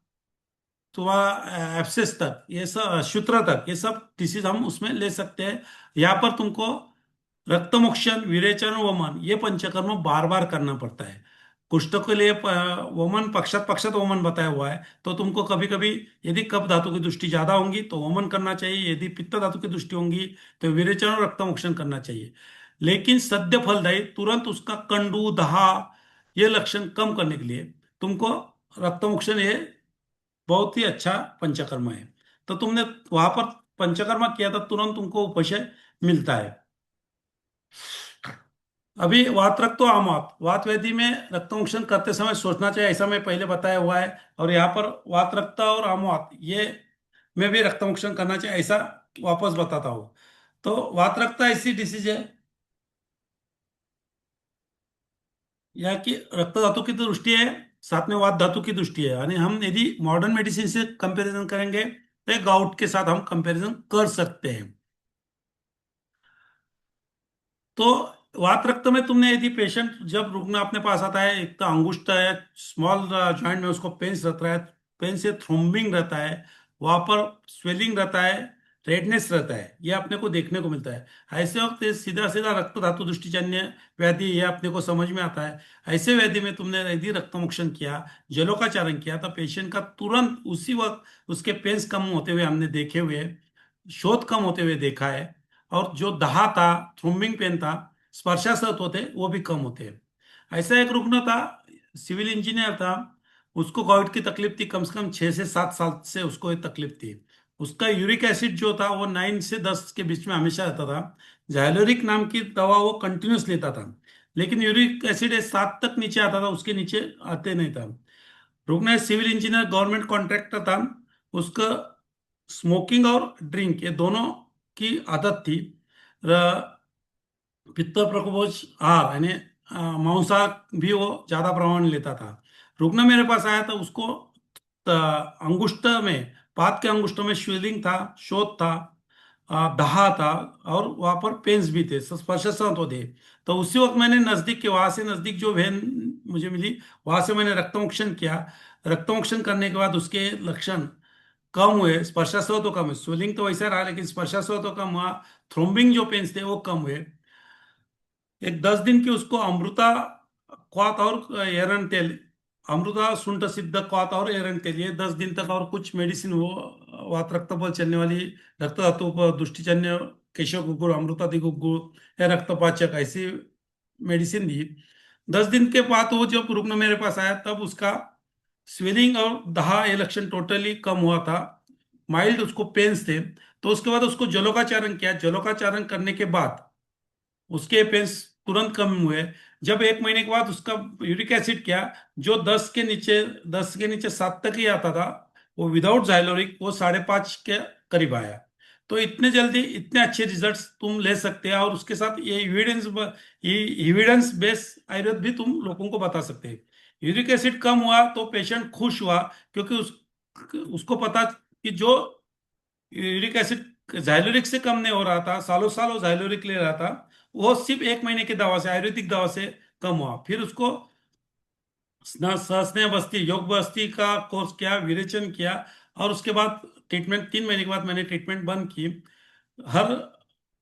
तुम्हारा एब्सेस तक, ये सब शूत्र तक, ये सब डिसीज हम उसमें ले सकते हैं। यहाँ पर तुमको रक्तमोक्षण, विरेचन, वमन, ये पंचकर्म बार बार करना पड़ता है। कुष्ठ के लिए वमन, पक्षत पक्षत वमन बताया हुआ है। तो तुमको कभी कभी यदि कफ धातु की दृष्टि ज्यादा होंगी तो वमन करना चाहिए, यदि पित्त धातु की दृष्टि होंगी तो विरेचन और रक्तमोक्षण करना चाहिए। लेकिन सद्य फलदायी, तुरंत उसका कंडू दहा ये लक्षण कम करने के लिए तुमको रक्तमोक्षण ये बहुत ही अच्छा पंचकर्म है। तो तुमने वहां पर पंचकर्मा किया था, तुरंत तुमको उपशय मिलता है। अभी वात रक्त तो आम वात, वात वेदी में रक्तमोक्षण करते समय सोचना चाहिए, ऐसा मैं पहले बताया हुआ है। और यहाँ पर वात रक्त और आम वात ये में भी रक्तमोक्षण करना चाहिए, ऐसा वापस बताता हूँ। तो वात रक्त ऐसी डिसीज है या कि रक्त धातु की तो दृष्टि है, साथ में वात धातु की दृष्टि है। यानी हम यदि मॉडर्न मेडिसिन से कंपैरिजन करेंगे तो एक गाउट के साथ हम कंपैरिजन कर सकते हैं। तो वात रक्त में तुमने यदि पेशेंट, जब रुग्ण अपने पास आता है, एक तो अंगुष्ठ है, स्मॉल जॉइंट में उसको पेन्स रहता है, पेन से थ्रोम्बिंग रहता है, वहां पर स्वेलिंग रहता है, रेडनेस रहता है, ये अपने को देखने को मिलता है। ऐसे वक्त ये सीधा सीधा रक्त धातु दृष्टिजन्य व्याधि ये अपने को समझ में आता है। ऐसे व्याधि में तुमने यदि रक्तमोक्षण किया, जलोकाचारण किया, तो पेशेंट का तुरंत उसी वक्त उसके पेन्स कम होते हुए हमने देखे हुए हैं, शोथ कम होते हुए देखा है। और जो दहा था, थ्रोम्बिंग पेन था, स्पर्शासत होते वो भी कम होते हैं। ऐसा एक रुग्ण था, सिविल इंजीनियर था, उसको कोविड की तकलीफ थी, कम से कम 6 से 7 साल से उसको ये तकलीफ थी। उसका यूरिक एसिड जो था वो 9 से 10 के बीच में हमेशा रहता था। जाइलोरिक नाम की दवा वो कंटिन्यूस लेता था, लेकिन यूरिक एसिड 7 तक नीचे आता था, उसके नीचे आते नहीं था। रुकना सिविल इंजीनियर, गवर्नमेंट कॉन्ट्रैक्टर था। उसका स्मोकिंग और ड्रिंक ये दोनों की आदत थी। पित्त प्रकोपोष आहार यानी मांसाहार भी वो ज्यादा प्रमाण में लेता था। रुग्ण मेरे पास आया था, उसको अंगुष्ठ में, पाद के अंगुष्ठ में स्वेलिंग था, शोथ था, दहा था, और वहां पर पेन्स भी थे, स्पर्शस्राव थे। तो उसी वक्त मैंने नजदीक के, वहां से नजदीक जो वैन मुझे मिली, वहां से मैंने रक्तमोक्षण किया। रक्तमोक्षण करने के बाद उसके लक्षण कम हुए, स्पर्शस्राव तो कम हुए, स्वेलिंग तो वैसा रहा लेकिन स्पर्शस्राव तो कम हुआ, थ्रोम्बिंग जो पेन्स थे वो कम हुए। एक 10 दिन की उसको अमृता क्वाथ और एरन तेल, अमृता सुंठ सिद्ध क्वाथ और एरन तेल, ये 10 दिन तक, और कुछ मेडिसिन वो वात रक्त पर चलने वाली, रक्त धातु पर दृष्टिजन्य, केशव गुग्गुर, अमृतादि गुग्गुर या रक्तपाचक, ऐसी मेडिसिन दी। 10 दिन के बाद वो जब रुग्ण मेरे पास आया तब उसका स्वेलिंग और दहा ये लक्षण टोटली कम हुआ था। माइल्ड उसको पेन्स थे। तो उसके बाद उसको जलोकाचारण किया। जलोकाचारण करने के बाद उसके पेन्स तुरंत कम हुए। जब 1 महीने के बाद उसका यूरिक एसिड किया, जो 10 के नीचे 7 तक ही आता था, वो विदाउट जाइलोरिक वो 5.5 के करीब आया। तो इतने जल्दी इतने अच्छे रिजल्ट्स तुम ले सकते हैं, और उसके साथ ये एविडेंस बेस आयुर्वेद भी तुम लोगों को बता सकते हैं। यूरिक एसिड कम हुआ तो पेशेंट खुश हुआ, क्योंकि उसको पता कि जो यूरिक एसिड जाइलोरिक से कम नहीं हो रहा था, सालों साल वो जाइलोरिक ले रहा था, वो सिर्फ 1 महीने की दवा से, आयुर्वेदिक दवा से कम हुआ। फिर उसको सहस्त्र बस्ती, योग बस्ती का कोर्स किया, विरेचन किया, और उसके बाद ट्रीटमेंट, 3 महीने के बाद मैंने ट्रीटमेंट बंद की। हर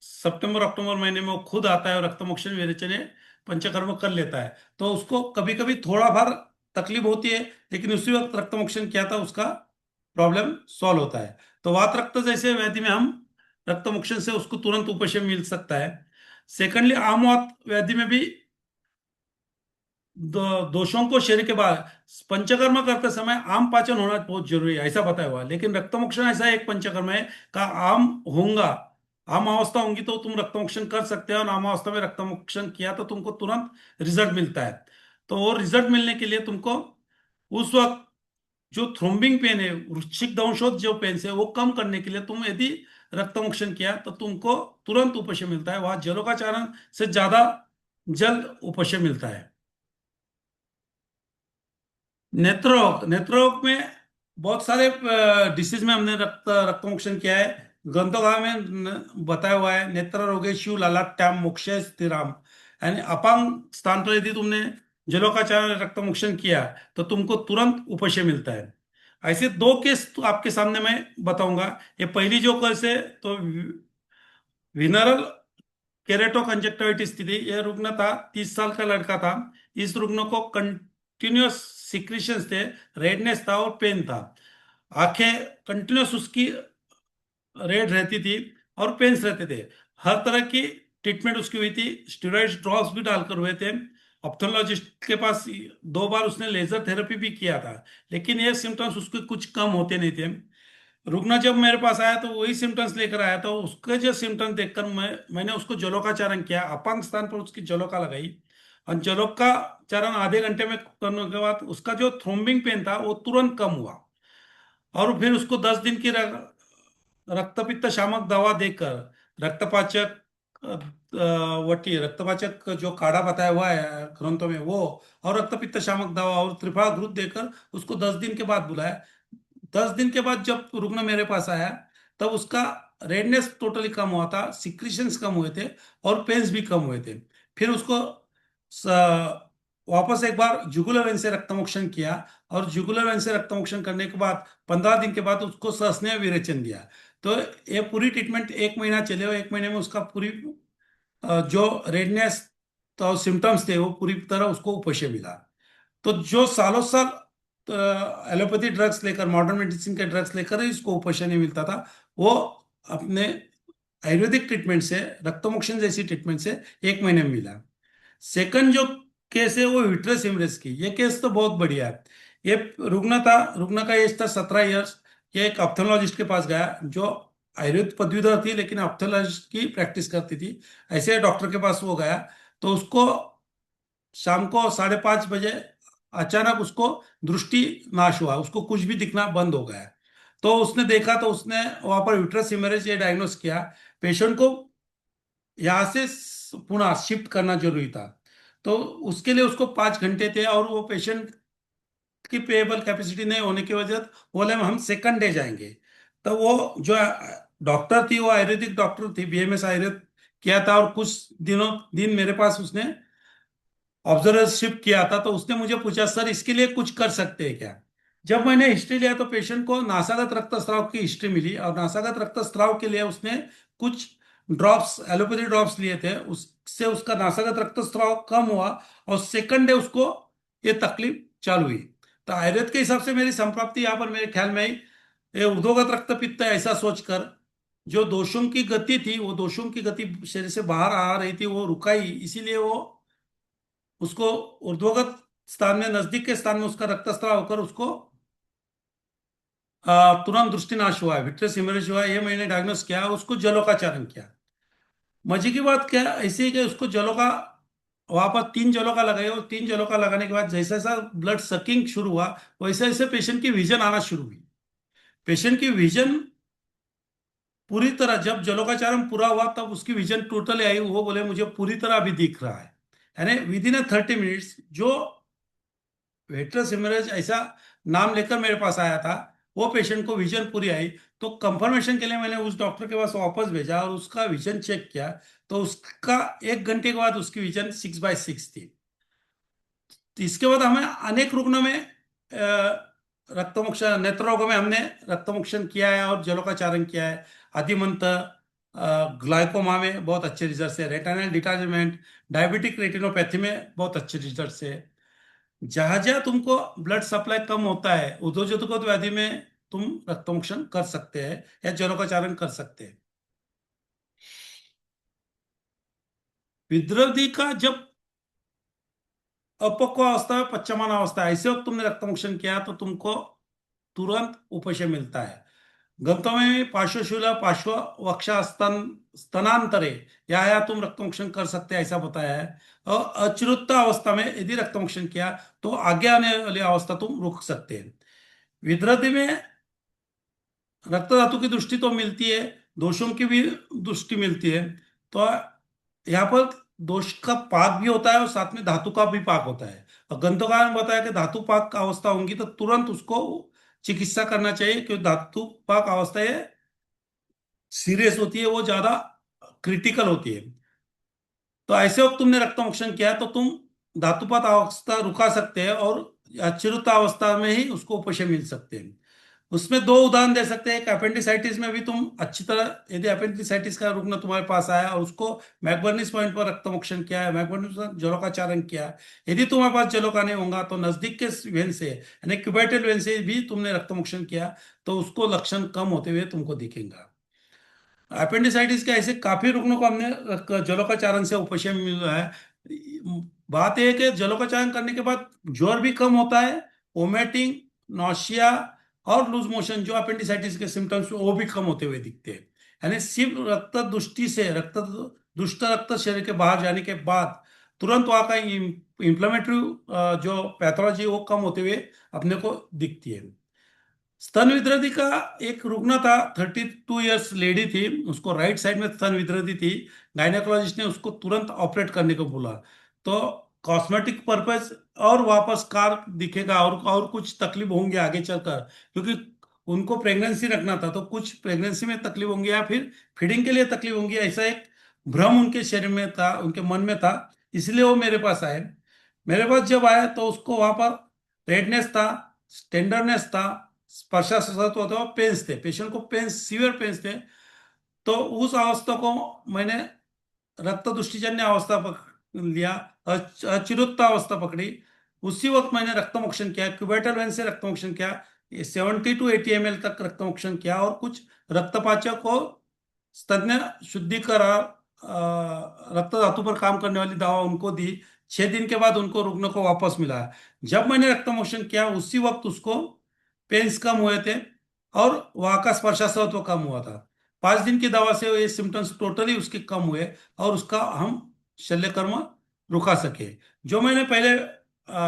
सितंबर अक्टूबर महीने में वो खुद आता है और रक्तमोक्षण विरेचन पंचकर्म कर लेता है। तो उसको कभी कभी थोड़ा भर तकलीफ होती है, लेकिन उसी वक्त रक्तमोक्षण किया था उसका प्रॉब्लम सॉल्व होता है। तो वात रक्त जैसे व्याधि में हम रक्तमोक्षण से उसको तुरंत उपशम मिल सकता है। सेकेंडली, आम वात व्याधि में भी दोषों को शरीर के बाद पंचकर्म करते समय आम पाचन होना बहुत जरूरी है, ऐसा बताया हुआ है। लेकिन रक्तमोक्षण ऐसा एक पंचकर्म है का आम होगा, आम अवस्था होंगी तो तुम रक्तमोक्षण कर सकते हो, और आम अवस्था में रक्तमोक्षण किया तो तुमको तुरंत रिजल्ट मिलता है। तो वो रिजल्ट मिलने के लिए तुमको उस वक्त जो थ्रोम्बिंग पेन है, वृश्चिक दंशोथ जो पेन है, वो कम करने के लिए तुम यदि रक्तमोक्षण किया तो तुमको तुरंत उपशम मिलता है। वहां जलोकाचारण से ज्यादा जल्द उपशम मिलता है। नेत्र रोग में बहुत सारे डिसीज में हमने रक्तमोक्षण किया है। ग्रंथों में बताया हुआ है, नेत्र रोगेषु ललाट्याम मोक्षे स्थिराम, यानी अपांग स्थान पर यदि तुमने जलोकाचार रक्तमोक्षण किया तो तुमको तुरंत उपशम मिलता है। ऐसे 2 केस तो आपके सामने मैं बताऊंगा। ये पहली जो केस है, तो विनरल केरेटोकंजक्टिविटिस थी। यह रुग्ण था, 30 साल का लड़का था। इस रुग्ण को कंटिन्यूअस सिक्रीशंस थे, रेडनेस था और पेन था। आंखें कंटिन्यूअस उसकी रेड रहती थी और पेन्स रहते थे। हर तरह की ट्रीटमेंट उसकी हुई थी, स्टेरॉइड ड्रॉप्स भी डालकर हुए थे। ऑप्थेल्मोलॉजिस्ट के पास 2 बार उसने लेजर थेरेपी भी किया था, लेकिन ये सिम्टम्स उसके कुछ कम होते नहीं थे। रुग्ण जब मेरे पास आया तो वही सिम्टम्स लेकर आया था। उसके जो सिम्टम्स देखकर मैंने उसको जलोकाचारण किया, अपांग स्थान पर उसकी जलोका लगाई, और जलोकाचारण आधे घंटे में करने के बाद उसका जो थ्रोम्बिंग पेन था वो तुरंत कम हुआ। और फिर उसको 10 दिन की रक्तपित्त शामक दवा देकर, रक्तपाचक वटी, रक्तपाचक जो काढ़ा बताया हुआ है ग्रंथों में वो, और रक्तपित्त शामक दवा और त्रिफला घृत देकर उसको 10 दिन के बाद बुलाया। 10 दिन के बाद जब रुग्ण मेरे पास आया तब उसका रेडनेस टोटली कम हुआ था, सिक्रीशंस कम हुए थे, और पेन्स भी कम हुए थे। फिर उसको वापस एक बार जुगुलर वेन से रक्तमोक्षण किया, और जुगुलर वेन से रक्तमोक्षण करने के बाद 15 दिन के बाद उसको सस्नेह विरेचन दिया। तो ये पूरी ट्रीटमेंट 1 महीना चले, और 1 महीने में उसका पूरी जो रेडनेस तो सिम्टम्स थे वो पूरी तरह उसको उपशम मिला। तो जो सालों साल एलोपैथी ड्रग्स लेकर, मॉडर्न मेडिसिन के ड्रग्स लेकर इसको उपशम नहीं मिलता था, वो अपने आयुर्वेदिक ट्रीटमेंट से, रक्तमोक्षण जैसी ट्रीटमेंट से 1 महीने में मिला। सेकंड जो केस है वो विट्रस हेमरेज की, ये केस तो बहुत बढ़िया है। ये रुग्ण का एज था 17 इयर्स। ये एक ऑप्थेल्मोलॉजिस्ट के पास गया, जो आयुर्वेद पदवीधर थी लेकिन ऑप्थेल्मोलॉजिस्ट की प्रैक्टिस करती थी। ऐसे डॉक्टर के पास वो गया, तो उसको शाम को 5:30 बजे अचानक उसको दृष्टि नाश हुआ, उसको कुछ भी दिखना बंद हो गया। तो उसने देखा, तो उसने वहां पर विट्रस हेमरेज ये डायग्नोस किया। पेशेंट को यहाँ से पुणे शिफ्ट करना जरूरी था। तो उसके लिए उसको 5 घंटे थे, और वो पेशेंट की पेएबल कैपेसिटी नहीं होने की वजह से बोले हम सेकंड डे जाएंगे। तो वो जो डॉक्टर थी वो आयुर्वेदिक डॉक्टर थी, बीएमएस आयुर्वेद किया था, और कुछ दिन मेरे पास उसने ऑब्जर्वरशिप किया था। तो उसने मुझे पूछा, सर इसके लिए कुछ कर सकते हैं क्या? जब मैंने हिस्ट्री लिया तो पेशेंट को नासागत रक्तस्राव की हिस्ट्री मिली, और नासागत रक्तस्राव के लिए उसने कुछ ड्रॉप्स, एलोपैथी ड्रॉप्स लिए थे, उससे उसका नासागत रक्तस्राव कम हुआ, और सेकंड डे उसको ये तकलीफ चालू हुई। तो आयुर्वेद के हिसाब से मेरी संप्राप्ति यहाँ पर मेरे ख्याल में ही ये उर्ध्वगत रक्तपित्त है, ऐसा सोचकर जो दोषों की गति थी, वो दोषों की गति शरीर से बाहर आ रही थी, वो रुकाई, इसीलिए वो उसको ऊर्ध्वगत स्थान में, नजदीक के स्थान में उसका रक्तस्राव होकर उसको तुरंत दृष्टिनाश हुआ है, विट्रेस हेमरेज हुआ है। ये मैंने डायग्नोस किया, उसको जलोकाचारण किया। मजे की बात क्या ऐसी है कि उसको जलोका, वहां पर 3 जलोका लगाए, और 3 जलोका लगाने के बाद जैसा जैसा ब्लड सकिंग शुरू हुआ, वैसे वैसे पेशेंट की विजन आना शुरू हुई। पेशेंट की विजन पूरी तरह, जब जलोकाचारण पूरा हुआ तब उसकी विजन टोटली आई, वो बोले मुझे पूरी तरह अभी दिख रहा है। यानी विद इन 30 मिनट्स जो वेट्रस हेमरेज ऐसा नाम लेकर मेरे पास आया था, वो पेशेंट को विजन पूरी आई। तो कंफर्मेशन के लिए मैंने उस डॉक्टर के पास वापस भेजा, और उसका विजन चेक किया। तो उसका 1 घंटे के बाद उसकी विजन 6/6 थी। तो इसके बाद हमें अनेक रुग्णों में रक्तमोक्षण, नेत्र रोगों में हमने रक्तमोक्षण किया है और जलोकाचारण किया है। आदिमंत ग्लाइकोमा में बहुत अच्छे रिजल्ट है, रेटिनल डिटैचमेंट, डायबिटिक रेटिनोपैथी में बहुत अच्छे रिजल्ट है। जहां जहां तुमको ब्लड सप्लाई कम होता है, उद्योजक व्याधि में तुम रक्तमोक्षण कर सकते हैं या जलोकाचारण कर सकते हैं। विद्रव्य का जब अपक्व अवस्था है, पच्चमान अवस्था है, ऐसे वक्त तुमने रक्तमोक्षण किया तो तुमको तुरंत उपशम मिलता है। ग्रंथों में पार्श्वशूल, पार्श्व वक्षा, स्तनांतरे या तुम रक्तमोक्षण कर सकते हैं ऐसा बताया है। और अचरुत्ता अवस्था में यदि रक्तमोक्षण किया तो आगे आने वाली अवस्था तुम रोक सकते हैं। विद्रव्य में रक्त धातु की दृष्टि तो मिलती है, दोषों की भी दृष्टि मिलती है। तो यहाँ पर दोष का पाक भी होता है, और साथ में धातु का भी पाक होता है। और ग्रंथकार ने बताया कि धातु पाक का अवस्था होंगी तो तुरंत उसको चिकित्सा करना चाहिए, क्योंकि धातु पाक अवस्था ये सीरियस होती है, वो ज्यादा क्रिटिकल होती है। तो ऐसे वक्त तुमने रक्तमोक्षण किया है, तो तुम धातुपात अवस्था रुका सकते हैं, और चिरुता अवस्था में ही उसको उपशम मिल सकते हैं। उसमें 2 उदाहरण दे सकते हैं। एक अपेंडिसाइटिस में भी तुम अच्छी तरह, यदि अपेंडिसाइटिस का रुग्ण तुम्हारे पास आया और उसको मैकबर्निस पॉइंट पर रक्तमोक्षण किया है, मैकबर्निस पर जलोकाचारण किया है, यदि तुम्हारे पास जलोका नहीं होगा तो नजदीक के वेन से, यानी क्यूबाइटल वेन से भी तुमने रक्तमोक्षण किया, तो उसको लक्षण कम होते हुए तुमको दिखेगा। अपेंडिसाइटिस के ऐसे काफी रुग्णों को हमने जलोकाचारण से उपशम मिला है। बात यह है कि जलोकाचारण करने के बाद ज्वर भी कम होता है, वोमिटिंग, नौशिया और लूज मोशन, जो अपेंडिसाइटिस के सिम्टम्स वो भी कम होते हुए दिखते हैं। यानी सिर्फ रक्त दृष्टि से, रक्त दुष्ट रक्त शरीर के बाहर जाने के बाद तुरंत वहाँ का इंफ्लेमेटरी जो पैथोलॉजी वो कम होते हुए अपने को दिखती है। स्तन विद्रति का एक रुग्ण था, 32 इयर्स लेडी थी, उसको राइट साइड में स्तन विद्रति थी। गायनेकोलॉजिस्ट ने उसको तुरंत ऑपरेट करने को बोला। तो कॉस्मेटिक पर्पस और वापस कार दिखेगा, और कुछ तकलीफ होंगे आगे चलकर, क्योंकि उनको प्रेगनेंसी रखना था, तो कुछ प्रेगनेंसी में तकलीफ होंगी या फिर फीडिंग के लिए तकलीफ होंगी, ऐसा एक भ्रम उनके शरीर में था, उनके मन में था। इसलिए वो मेरे पास आए। मेरे पास जब आया तो उसको वहां पर रेडनेस था, टेंडरनेस था, स्पर्शास्पद होता है, पेन्स थे, पेशेंट को पेन्स, सीवियर पेन्स थे। तो उस अवस्था को मैंने रक्त दुष्टिजन्य अवस्था पकड़ लिया, अचिरुत्ता अवस्था पकड़ी। उसी वक्त मैंने रक्तमोक्षण किया, क्यूबेटल वेन से रक्तमोक्षण किया, 70 to 80 ml तक रक्तमोक्षण किया, और कुछ रक्तपाचक को तज्ञ शुद्धिकरण रक्त धातु पर काम करने वाली दवा उनको दी। 6 दिन के बाद उनको रुग्ण को वापस मिला। जब मैंने रक्तमोक्षण किया उसी वक्त उसको पेन्स कम हुए थे और वहां का स्पर्शास्वत्व कम हुआ था। 5 दिन की दवा से ये सिम्टम्स टोटली उसके कम हुए और उसका हम शल्यकर्म रुका सके। जो मैंने पहले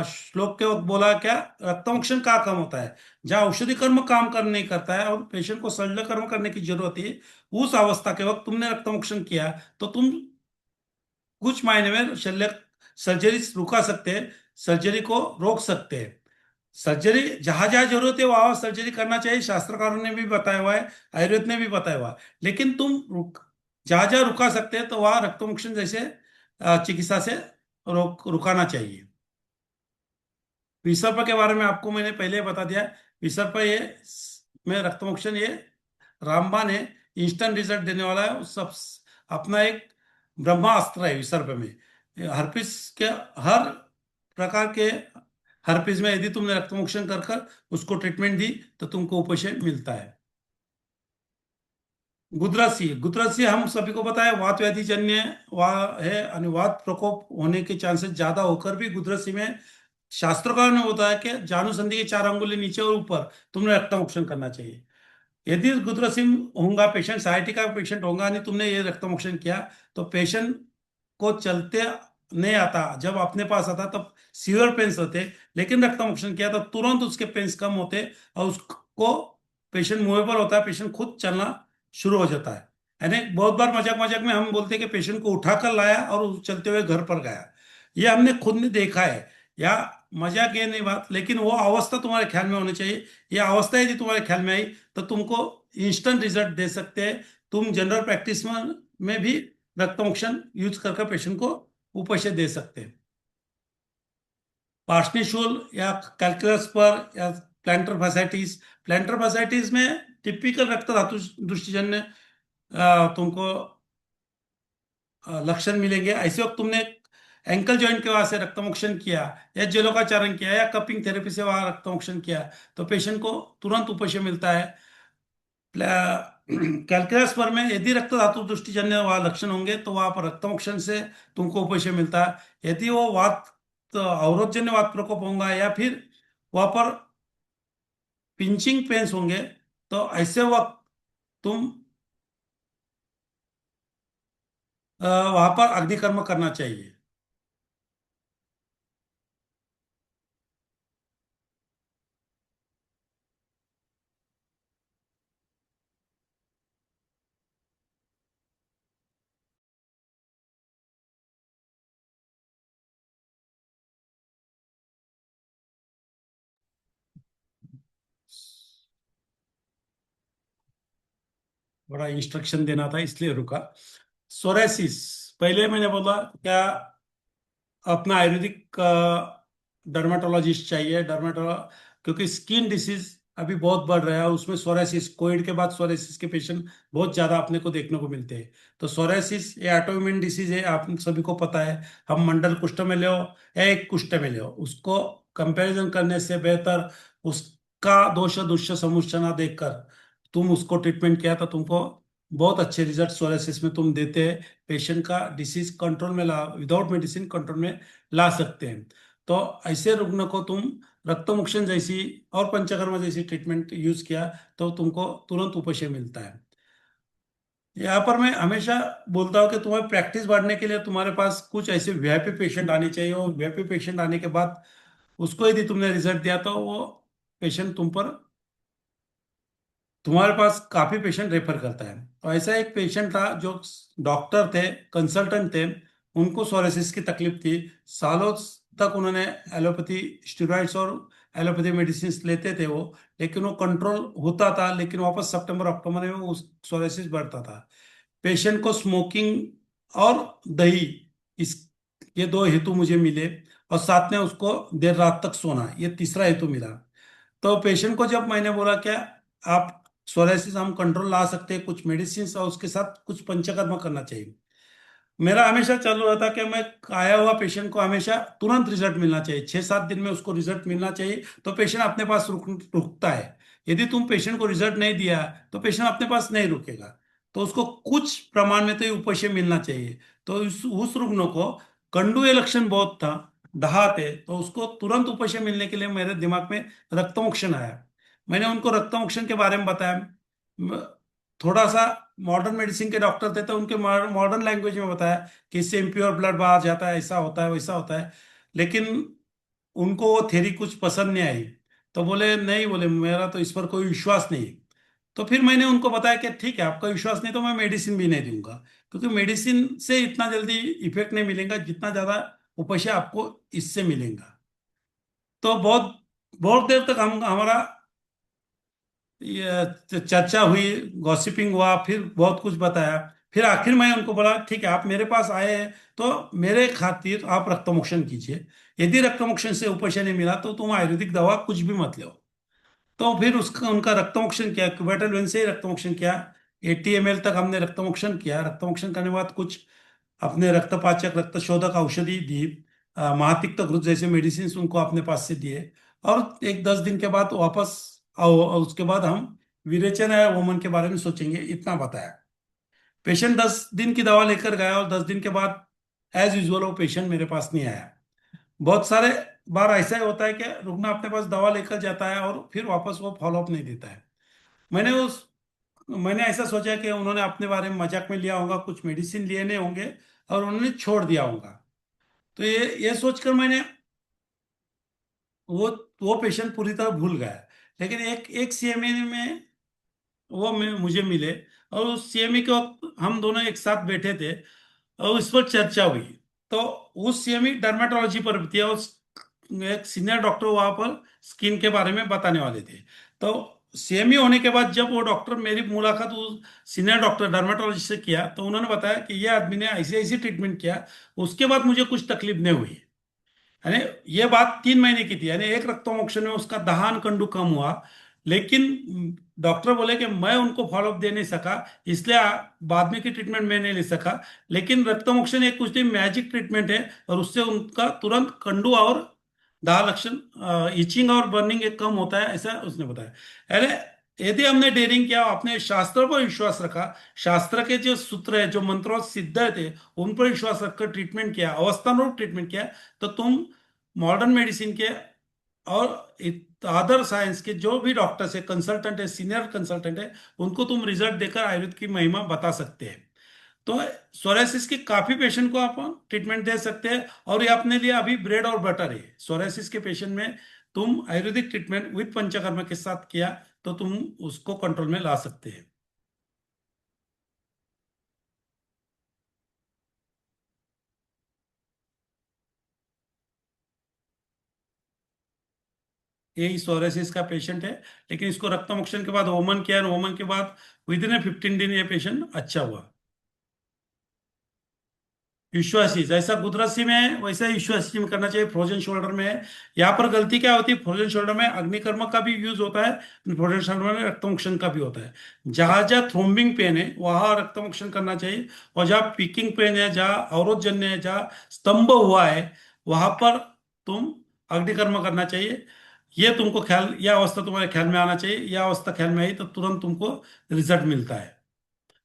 श्लोक के वक्त बोला, क्या रक्तमोक्षण का काम होता है, जहाँ औषधि कर्म काम कर नहीं करता है और पेशेंट को शल्य कर्म करने की जरूरत है, उस अवस्था के वक्त तुमने रक्तमोक्षण किया तो तुम कुछ मायने में शल्य सर्जरी रुका सकते हैं, सर्जरी को रोक सकते हैं। सर्जरी जहां जहां जरूरत है वहां सर्जरी करना चाहिए, शास्त्रकारों ने भी बताया हुआ है, आयुर्वेद ने भी बताया हुआ है। लेकिन तुम जहां जहां रुका सकते हैं तो वहां रक्तमोक्षण जैसे चिकित्सा से रुकाना चाहिए। विसर्प के बारे में आपको मैंने पहले बता दिया। विसर्प ये में रक्तमोक्षण ये रामबाण है, इंस्टेंट रिजल्ट देने वाला है। सब अपना एक ब्रह्मास्त्र है विसर्प में। हर्पिस के हर प्रकार के हर्पिस में यदि तुमने रक्तमोक्षण कर कर उसको ट्रीटमेंट दी तो तुमको उपशम मिलता है। गुदरसी, गुदरसी हम सभी को पता है वात व्याधि जन्य है, और वात प्रकोप होने के चांसेस ज्यादा होकर भी गुदरसी में शास्त्रकारों ने बताया कि जानुसंधि के 4 अंगुली नीचे और ऊपर तुमने रक्तमोक्षण करना चाहिए। यदि गुदरसिम होगा पेशेंट, साइटी का पेशेंट होगा नहीं, तुमने ये रक्तमोक्षण किया तो पेशेंट को चलते नहीं आता, जब अपने पास आता तब सीवियर पेन्स होते, लेकिन रक्तमोक्षण किया तो तुरंत उसके पेन्स कम होते और उसको पेशेंट मूवेबल होता है, पेशेंट खुद चलना शुरू हो जाता है। यानी बहुत बार मजाक मजाक में हम बोलते हैं कि पेशेंट को उठाकर लाया और वो चलते हुए घर पर गया। ये हमने खुद ने देखा है। या मजाक ये नहीं बात, लेकिन वो अवस्था तुम्हारे ख्याल में होनी चाहिए। ये अवस्था यदि तुम्हारे ख्याल में आई तो तुमको इंस्टेंट रिजल्ट दे सकते हैं। तुम जनरल प्रैक्टिस में भी रक्तमोक्षण यूज करके पेशेंट को उपशय दे सकते हैं। पार्शनिशूल या कैलकुलस पर या प्लांटर फासाइटिस, प्लांटर फासाइटिस में टिपिकल रक्त धातु दृष्टिजन्य तुमको लक्षण मिलेंगे। ऐसे वक्त तुमने एंकल जॉइंट के वहां से रक्तमोक्षण किया या जेलोकाचारण किया या कपिंग थेरेपी से वहां रक्तमोक्षण किया तो पेशेंट को तुरंत उपशय मिलता है। कैलकुलस पर में यदि रक्त धातु दृष्टिजन्य वहां लक्षण होंगे तो वहां पर रक्तमोक्षण से तुमको उपशय मिलता है। यदि वो वात तो अवरोधजन्य वात प्रकोप होगा या फिर वहां पर पिंचिंग पेन्स होंगे तो ऐसे वक्त तुम वहां पर अग्निकर्म करना चाहिए। बड़ा इंस्ट्रक्शन देना था इसलिए रुका। सोरेसिस, पहले मैंने बोला क्या अपना आयुर्वेदिक डर्माटोलॉजिस्ट चाहिए, क्योंकि स्किन डिसीज अभी बहुत बढ़ रहा है, उसमें सोरेसिस, कोविड के बाद सोरेसिस के पेशेंट बहुत ज्यादा अपने को देखने को मिलते हैं। तो सोरेसिस ये ऑटोइम्यून डिसीज है, आप सभी को पता है। हम मंडल कुष्ठ में ले या एक कुष्ठ में ले, उसको कंपैरिजन करने से बेहतर उसका दोष दुष्य समुच्चय ना देखकर तुम उसको ट्रीटमेंट किया तो तुमको बहुत अच्छे रिजल्ट सोरेसिस में तुम देते हैं। पेशेंट का डिसीज कंट्रोल में ला, विदाउट मेडिसिन कंट्रोल में ला सकते हैं। तो ऐसे रुग्ण को तुम रक्तमोक्षण जैसी और पंचकर्म जैसी ट्रीटमेंट यूज किया तो तुमको तुरंत उपशय मिलता है। यहाँ पर मैं हमेशा बोलता हूँ कि तुम्हारी प्रैक्टिस बढ़ने के लिए तुम्हारे पास कुछ ऐसे वीआईपी पेशेंट आने चाहिए, और वीआईपी पेशेंट आने के बाद उसको यदि तुमने रिजल्ट दिया तो वो पेशेंट तुम पर, तुम्हारे पास काफी पेशेंट रेफर करता है। तो ऐसा एक पेशेंट था जो डॉक्टर थे, कंसल्टेंट थे, उनको सोरेसिस की तकलीफ थी। सालों तक उन्होंने एलोपैथी स्टेरॉइड्स और एलोपैथी मेडिसिन लेते थे वो, लेकिन वो कंट्रोल होता था, लेकिन वापस सितंबर अक्टूबर में वो सोरेसिस बढ़ता था। पेशेंट को स्मोकिंग और दही, इस ये दो हेतु मुझे मिले, और साथ में उसको देर रात तक सोना, ये तीसरा हेतु मिला। तो पेशेंट को जब मैंने बोला क्या आप सोरेसिस हम कंट्रोल ला सकते हैं कुछ मेडिसिन और उसके साथ कुछ पंचकर्म करना चाहिए, मेरा हमेशा चालू रहता कि मैं आया हुआ पेशेंट को हमेशा तुरंत रिजल्ट मिलना चाहिए, 6-7 दिन में उसको रिजल्ट मिलना चाहिए तो पेशेंट अपने पास रुकता है। यदि तुम पेशेंट को रिजल्ट नहीं दिया तो पेशेंट अपने पास नहीं रुकेगा। तो उसको कुछ प्रमाण में तो ये उपशम मिलना चाहिए। तो उस रुग्ण को कंडू ये लक्षण बहुत था, डहाते, तो उसको तुरंत उपशम मिलने के लिए मेरे दिमाग में रक्तमोक्षण आया। मैंने उनको रक्तमोक्षण के बारे में बताया। म- थोड़ा सा मॉडर्न मेडिसिन के डॉक्टर थे तो उनके मॉडर्न लैंग्वेज में बताया कि इससे इम्प्योर ब्लड बाहर जाता है, ऐसा होता है, वैसा होता है। लेकिन उनको वो थ्योरी कुछ पसंद नहीं आई। तो बोले नहीं, बोले मेरा तो इस पर कोई विश्वास नहीं। तो फिर मैंने उनको बताया कि ठीक है, आपका विश्वास नहीं तो मैं मेडिसिन भी नहीं दूंगा, क्योंकि मेडिसिन से इतना जल्दी इफेक्ट नहीं मिलेगा जितना ज्यादा उपशय आपको इससे मिलेगा। तो बहुत बहुत देर तक हम हमारा ये चर्चा हुई, गॉसिपिंग हुआ, फिर बहुत कुछ बताया। फिर आखिर में उनको बोला ठीक है, आप मेरे पास आए हैं तो मेरे खातिर आप रक्तमोक्षण कीजिए। यदि रक्तमोक्षण से उपशम नहीं मिला तो तुम आयुर्वेदिक दवा कुछ भी मत लो। तो फिर उसका उनका रक्तमोक्षण किया, क्यूबेटाल वेन से ही रक्तमोक्षण किया। 80 ml तक हमने रक्तमोक्षण किया। रक्तमोक्षण करने के बाद कुछ अपने रक्तपाचक रक्त शोधक औषधि दी, महातिक्त घृत जैसे मेडिसिन उनको अपने पास से दिए। और एक 10 दिन के बाद वापस आओ, और उसके बाद हम विरेचन या वमन के बारे में सोचेंगे, इतना बताया। पेशेंट 10 दिन की दवा लेकर गया और 10 दिन के बाद एज यूजुअल वो पेशेंट मेरे पास नहीं आया। बहुत सारे बार ऐसा ही होता है कि रुग्ण अपने पास दवा लेकर जाता है और फिर वापस वो फॉलोअप नहीं देता है। मैंने उस मैंने ऐसा सोचा कि उन्होंने अपने बारे में मजाक में लिया होगा, कुछ मेडिसिन लिए नहीं होंगे और उन्होंने छोड़ दिया होगा। तो ये सोचकर मैंने वो वो पेशेंट पूरी तरह भूल गया। लेकिन एक एक सीएमई में मुझे मिले, और उस सीएमई के वक्त हम दोनों एक साथ बैठे थे और उस पर चर्चा हुई। तो उस सीएमई डर्मेटोलॉजी पर भी थी और एक सीनियर डॉक्टर वहां पर स्किन के बारे में बताने वाले थे। तो सीएमई होने के बाद जब वो डॉक्टर, मेरी मुलाकात उस सीनियर डॉक्टर डर्मेटोलॉजिस्ट से किया, तो उन्होंने बताया कि ये आदमी ने ऐसी ऐसी ट्रीटमेंट किया, उसके बाद मुझे कुछ तकलीफ नहीं हुई। यानी ये बात 3 महीने की थी, यानी एक रक्तमोक्षण में उसका दहान कंडू कम हुआ। लेकिन डॉक्टर बोले कि मैं उनको फॉलोअप दे नहीं सका, इसलिए बाद में की ट्रीटमेंट मैं नहीं ले सका। लेकिन रक्तमोक्षण एक कुछ दिन मैजिक ट्रीटमेंट है, और उससे उनका तुरंत कंडू और दाह लक्षण, इचिंग और बर्निंग एक कम होता है, ऐसा उसने बताया। अरे यदि हमने डेयरिंग किया, अपने शास्त्रों पर विश्वास रखा, शास्त्र के जो सूत्र है, जो मंत्रों सिद्ध थे, उन पर विश्वास रखकर ट्रीटमेंट किया, अवस्थानुरूप ट्रीटमेंट किया, तो तुम मॉडर्न मेडिसिन के और अदर साइंस के जो भी डॉक्टर्स है, कंसल्टेंट है, सीनियर कंसल्टेंट है, उनको तुम रिजल्ट देकर आयुर्वेद की महिमा बता सकते हैं। तो सोरासिस के काफी पेशेंट को आप ट्रीटमेंट दे सकते हैं, और ये अपने लिए अभी ब्रेड और बटर है। सोरासिस के पेशेंट में तुम आयुर्वेदिक ट्रीटमेंट विद पंचकर्मा के साथ किया तो तुम उसको कंट्रोल में ला सकते हैं। यही सोरासिस का पेशेंट है। लेकिन इसको रक्तमोक्षण के बाद वोमन किया, और वोमन के बाद विद इन 15 दिन ये पेशेंट अच्छा हुआ। विश्वासी जैसा गुदरसी में है, वैसा ही विश्वासी में करना चाहिए। फ्रोजन शोल्डर में है। यहाँ पर गलती क्या होती है, फ्रोजन शोल्डर में अग्निकर्म का भी यूज होता है, फ्रोजन शोल्डर में रक्तमोक्षण का भी होता है। जहां जहां थ्रोम्बिंग पेन है वहां रक्तमोक्षण करना चाहिए, और जहाँ पीकिंग पेन है, जहाँ अवरोधजन्य है, जहाँ स्तंभ हुआ है, वहां पर तुम अग्निकर्म करना चाहिए। ये तुमको ख्याल, यह अवस्था तुम्हारे ख्याल में आना चाहिए। यह अवस्था ख्याल में आई तो तुरंत तुमको रिजल्ट मिलता है।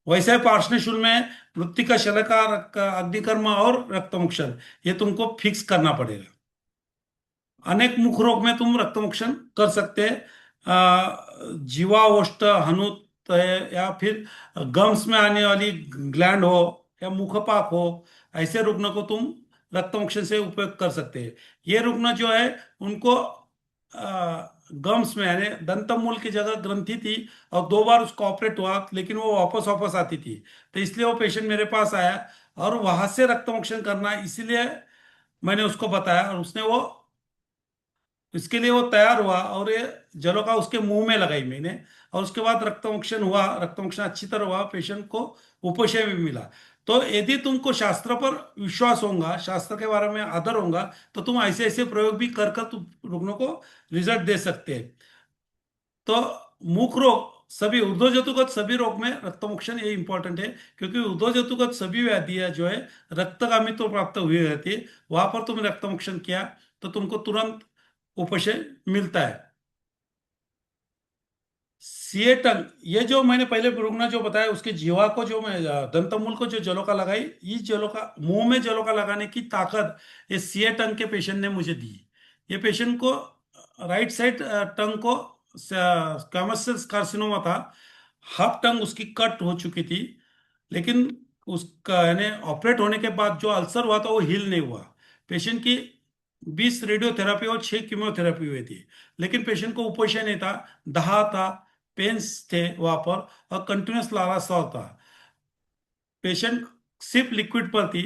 वैसे पार्श्वशूल में मृत्तिका शल्य अग्निकर्म और रक्तमोक्षण, ये तुमको फिक्स करना पड़ेगा। अनेक मुख रोग में तुम रक्तमोक्षण कर सकते हैं। जीवाओष्ट, हनुत है, या फिर गम्स में आने वाली ग्लैंड हो, या मुखपाक हो, ऐसे रुग्ण को तुम रक्तमोक्षण से उपयोग कर सकते हैं। ये रुग्ण जो है उनको गम्स में, यानी दंतमूल की जगह ग्रंथि थी, और 2 बार उसको ऑपरेट हुआ लेकिन वो वापस वापस आती थी। तो इसलिए वो पेशेंट मेरे पास आया, और वहां से रक्तमोक्षण करना, इसीलिए मैंने उसको बताया, और उसने वो इसके लिए वो तैयार हुआ, और ये जलोका उसके मुंह में लगाई मैंने। और उसके बाद रक्तमोक्षण हुआ, रक्तमोक्षण अच्छी तरह हुआ, पेशेंट को उपशय भी मिला। तो यदि तुमको शास्त्र पर विश्वास होगा, शास्त्र के बारे में आदर होगा, तो तुम ऐसे ऐसे प्रयोग भी कर कर तुम रुग्णों को रिजल्ट दे सकते हैं। तो मुख रोग, सभी ऊर्ध्वजतुगत सभी रोग में रक्तमोक्षण ये इंपॉर्टेंट है, क्योंकि ऊर्ध्वजतुगत सभी व्याधियां जो है रक्तगामित्व प्राप्त हुई रहती है, वहां पर तुमने रक्तमोक्षण किया तो तुमको तुरंत उपशय मिलता है। सीए टंग, ये जो मैंने पहले रुग्ण जो बताया उसके जीवा को जो मैं दंतमूल को जो जलोका लगाई, इस जलोका मुंह में जलोका लगाने की ताकत ये सीए टंग के पेशेंट ने मुझे दी। ये पेशेंट को राइट साइड टंग को स्क्वैमस कार्सिनोमा था। हाफ टंग उसकी कट हो चुकी थी, लेकिन उसका यानी ऑपरेट होने के बाद जो अल्सर हुआ था वो हील नहीं हुआ। पेशेंट की 20 रेडियोथेरापी और 6 कीमोथेरापी हुई थी, लेकिन पेशेंट को उपोषण नहीं था, दहा था, पेन्स थे वहां पर, और कंटिन्यूस लालासाव था। पेशेंट सिर्फ लिक्विड पर थी।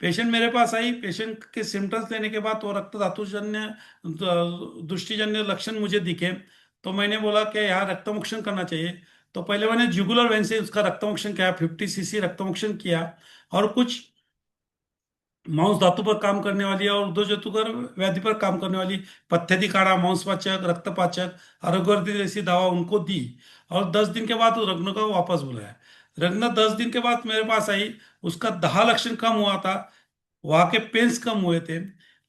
पेशेंट मेरे पास आई, पेशेंट के सिम्टम्स लेने के बाद वो रक्त धातुजन्य दृष्टिजन्य लक्षण मुझे दिखे, तो मैंने बोला कि यहाँ रक्तमोक्षण करना चाहिए। तो पहले मैंने जुगुलर वेन से उसका रक्तमोक्षण किया, 50 सीसी रक्तमोक्षण किया, और कुछ मांस धातु पर काम करने वाली और ऊर्ध्वजतुकर व्याधि पर काम करने वाली पथ्यधि काढ़ा, मांसपाचक, रक्तपाचक, आरोग्यवर्धी जैसी दवा उनको दी। और 10 दिन के बाद उस रत्न को वापस बुलाया। रत्न 10 दिन के बाद मेरे पास आई, उसका दहा लक्षण कम हुआ था, वहां के पेन्स कम हुए थे।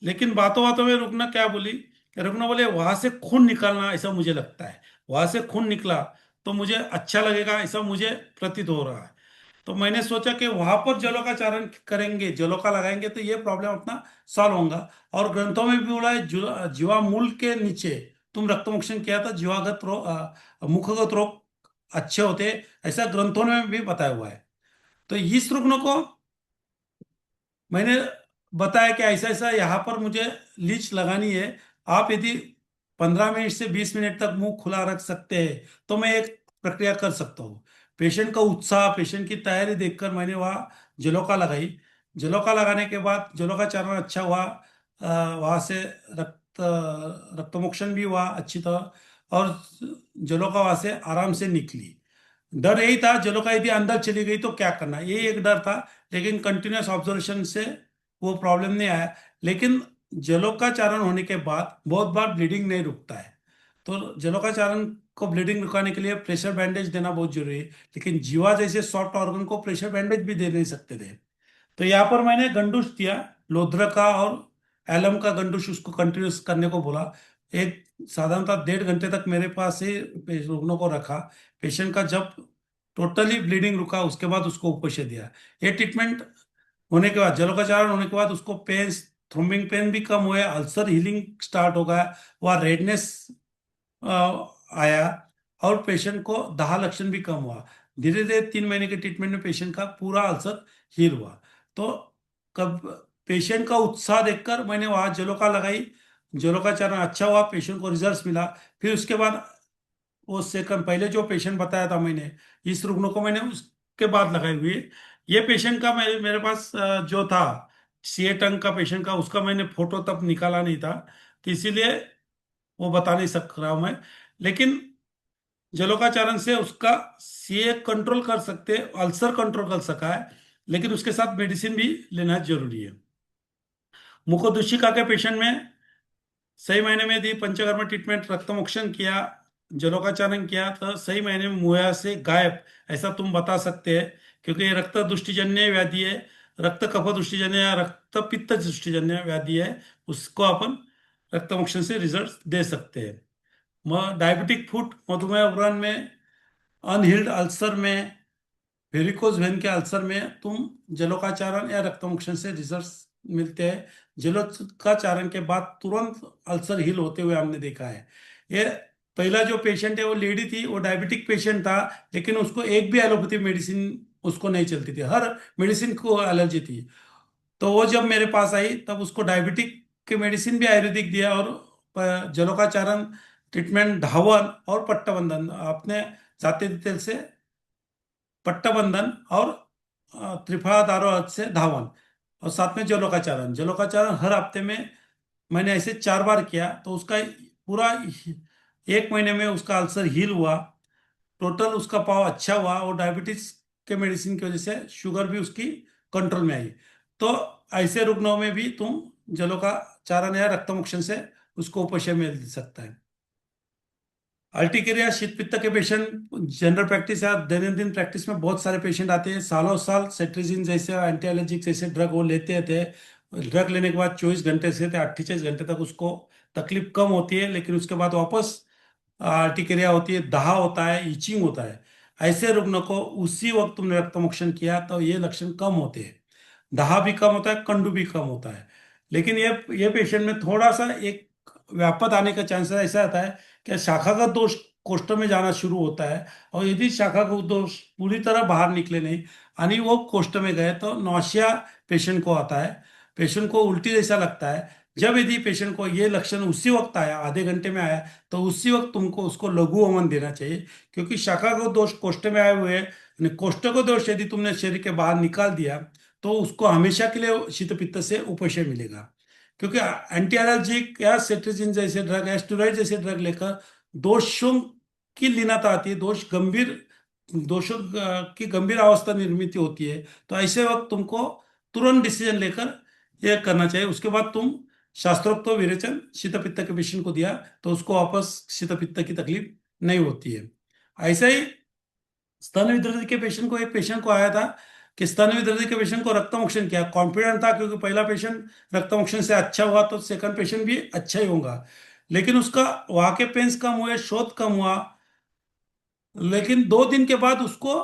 लेकिन बातों बातों में रुकना क्या बोली कि रुकना बोले वहां से खून निकालना ऐसा मुझे लगता है, वहां से खून निकला तो मुझे अच्छा लगेगा ऐसा मुझे प्रतीत हो रहा है। तो मैंने सोचा कि वहां पर जलों का चारण करेंगे, जलों का लगाएंगे तो ये प्रॉब्लम अपना सॉल्व होगा। और ग्रंथों में भी बोला है जीवा मूल के नीचे तुम रक्तमोक्षण किया था, जीवागत रोग मुखगत रोग अच्छे होते, ऐसा ग्रंथों में भी बताया हुआ है। तो इस रुग्ण को मैंने बताया कि ऐसा ऐसा यहाँ पर मुझे लीच लगानी है, आप यदि 15 मिनट से 20 मिनट तक मुंह खुला रख सकते हैं तो मैं एक प्रक्रिया कर सकता हूँ। पेशेंट का उत्साह, पेशेंट की तैयारी देखकर मैंने वहाँ जलोका लगाई। जलोका लगाने के बाद जलोका चारण अच्छा हुआ, वहाँ से रक्तमोक्षण भी हुआ अच्छी तरह, और जलोका वहाँ से आराम से निकली। डर यही था जलोका यदि अंदर चली गई तो क्या करना, यही एक डर था। लेकिन कंटिन्यूस ऑब्जर्वेशन से वो प्रॉब्लम नहीं आया। लेकिन जलोकाचारण होने के बाद बहुत बार ब्लीडिंग नहीं रुकता है, तो जलोकाचारण को ब्लीडिंग रुकाने के लिए प्रेशर बैंडेज देना बहुत जरूरी है। लेकिन जीवा जैसे सॉफ्ट ऑर्गन को प्रेशर बैंडेज भी दे नहीं सकते थे। तो यहाँ पर मैंने गंडूस दिया, लोध्रा का और एलम का गंडूस, उसको कंटिन्यूस करने को बोला। एक साधारणतः 1.5 घंटे तक मेरे पास ही रुग्णों को रखा। पेशेंट का जब टोटली ब्लीडिंग रुका उसके बाद उसको उपचार दिया। ये ट्रीटमेंट होने के बाद, जलोकाचारण होने के बाद उसको पेन, थ्रोम्बिंग पेन भी कम हुए, अल्सर हीलिंग स्टार्ट हो गया, वह रेडनेस आया, और पेशेंट को दाह लक्षण भी कम हुआ। धीरे धीरे 3 महीने के ट्रीटमेंट में पेशेंट का पूरा अल्सर हील हुआ। तो कब पेशेंट का उत्साह देखकर मैंने वहां जलोका लगाई, जलोका चरण अच्छा हुआ, पेशेंट को रिजल्ट मिला। फिर उसके बाद वो सेकंड पहले जो पेशेंट बताया था मैंने, इस रुग्ण को मैंने उसके बाद लगाई हुई है। ये पेशेंट का मेरे मेरे पास जो था सीए टंग का पेशेंट का, उसका मैंने फोटो तब निकाला नहीं था, तो इसीलिए वो बता नहीं सक रहा हूं मैं। लेकिन जलोकाचारण से उसका सीए कंट्रोल कर सकते, अल्सर कंट्रोल कर सका है, लेकिन उसके साथ मेडिसिन भी लेना जरूरी है। मुखोद्देशिका के पेशेंट में सही मायने में यदि पंचकर्मा ट्रीटमेंट रक्तमोक्षण किया, जलोकाचारण किया, तो सही मायने में मुहैया से गायब ऐसा तुम बता सकते हैं। क्योंकि ये रक्त दृष्टिजन्य व्याधि है, रक्त कफ दृष्टिजन्य या रक्त पित्त दृष्टिजन्य व्याधि है, उसको अपन रक्तमोक्षण से रिजल्ट दे सकते हैं। डायबिटिक फुट, मधुमेह उग्रन में, अनहील्ड अल्सर में, वेरिकोज वेन के अल्सर में तुम जलोकाचारण या रक्तमोक्षण से रिजल्ट मिलते हैं। जलोकाचारण के बाद तुरंत अल्सर हील होते हुए हमने देखा है। ये पहला जो पेशेंट है वो लेडी थी, वो डायबिटिक पेशेंट था, लेकिन उसको एक भी एलोपैथी मेडिसिन उसको नहीं चलती थी, हर मेडिसिन को एलर्जी थी। तो वो जब मेरे पास आई तब उसको डायबिटिक के मेडिसिन भी आयुर्वेदिक दिया, और जलोकाचारण ट्रीटमेंट, धावन और पट्टबंधन, आपने जाते तेल से पट्टबंधन और त्रिफला दारो से धावन, और साथ में जलोकाचारण। जलोकाचारण हर हफ्ते में मैंने ऐसे 4 बार किया, तो उसका पूरा 1 महीने में उसका अल्सर हील हुआ, टोटल उसका पाव अच्छा हुआ, और डायबिटीज के मेडिसिन की वजह से शुगर भी उसकी कंट्रोल में आई। तो ऐसे रुग्णों में भी तुम जलोकाचारण या रक्तमोक्षण से उसको उपशम मिल सकता है। अर्टिकेरिया शीत पित्त के पेशेंट जनरल प्रैक्टिस या दैनंदिन प्रैक्टिस में बहुत सारे पेशेंट आते हैं, सालों साल सेट्रिजिन जैसे एंटी एलर्जिक जैसे ड्रग वो लेते थे। ड्रग लेने के बाद 24 घंटे से 48 घंटे तक उसको तकलीफ कम होती है, लेकिन उसके बाद वापस आर्टिकेरिया होती है, दाह होता है, इचिंग होता है, ऐसे रुग्ण को उसी वक्त तुमने रक्तमोक्षण किया तो ये लक्षण कम होते हैं। दाह भी कम होता है, कंडू भी कम होता है। लेकिन ये पेशेंट में थोड़ा सा एक व्यापत आने का चांसेस ऐसा आता है कि शाखागत दोष कोष्ठ में जाना शुरू होता है। और यदि शाखागत दोष पूरी तरह बाहर निकले नहीं यानी वो कोष्ठ में गए तो नौसिया पेशेंट को आता है। पेशेंट को उल्टी जैसा लगता है। जब यदि पेशेंट को ये लक्षण उसी वक्त आया, आधे घंटे में आया, तो उसी वक्त तुमको उसको लघु वमन देना चाहिए। क्योंकि शाखागत दोष कोष्ठ में आए हुए हैं, यानी कोष्ठक दोष यदि तुमने शरीर के बाहर निकाल दिया तो उसको हमेशा के लिए शीत पित्त से उपशय मिलेगा। क्योंकि एंटी एलर्जिक या सेट्रिजिन जैसे ड्रग या स्टेरॉइड जैसे ड्रग लेकर दोषों की लीनता आती है, दोषों की गंभीर अवस्था निर्मित होती है। तो ऐसे वक्त तुमको तुरंत डिसीजन लेकर यह करना चाहिए। उसके बाद तुम शास्त्रोक्त विरेचन शीत पित्त के पेशेंट को दिया तो उसको वापस शीत पित्त की तकलीफ नहीं होती है। ऐसा ही स्तन विद्युत के पेशेंट को, एक पेशेंट को आया था कि स्तन विद्युत के पेशेंट को रक्तमोक्षण किया, कॉन्फिडेंट था क्योंकि पहला पेशेंट रक्तमोक्षण से अच्छा हुआ तो सेकंड पेशेंट भी अच्छा ही होगा। लेकिन उसका वहां के पेन्स कम हुए, शोथ कम हुआ। लेकिन 2 दिन के बाद उसको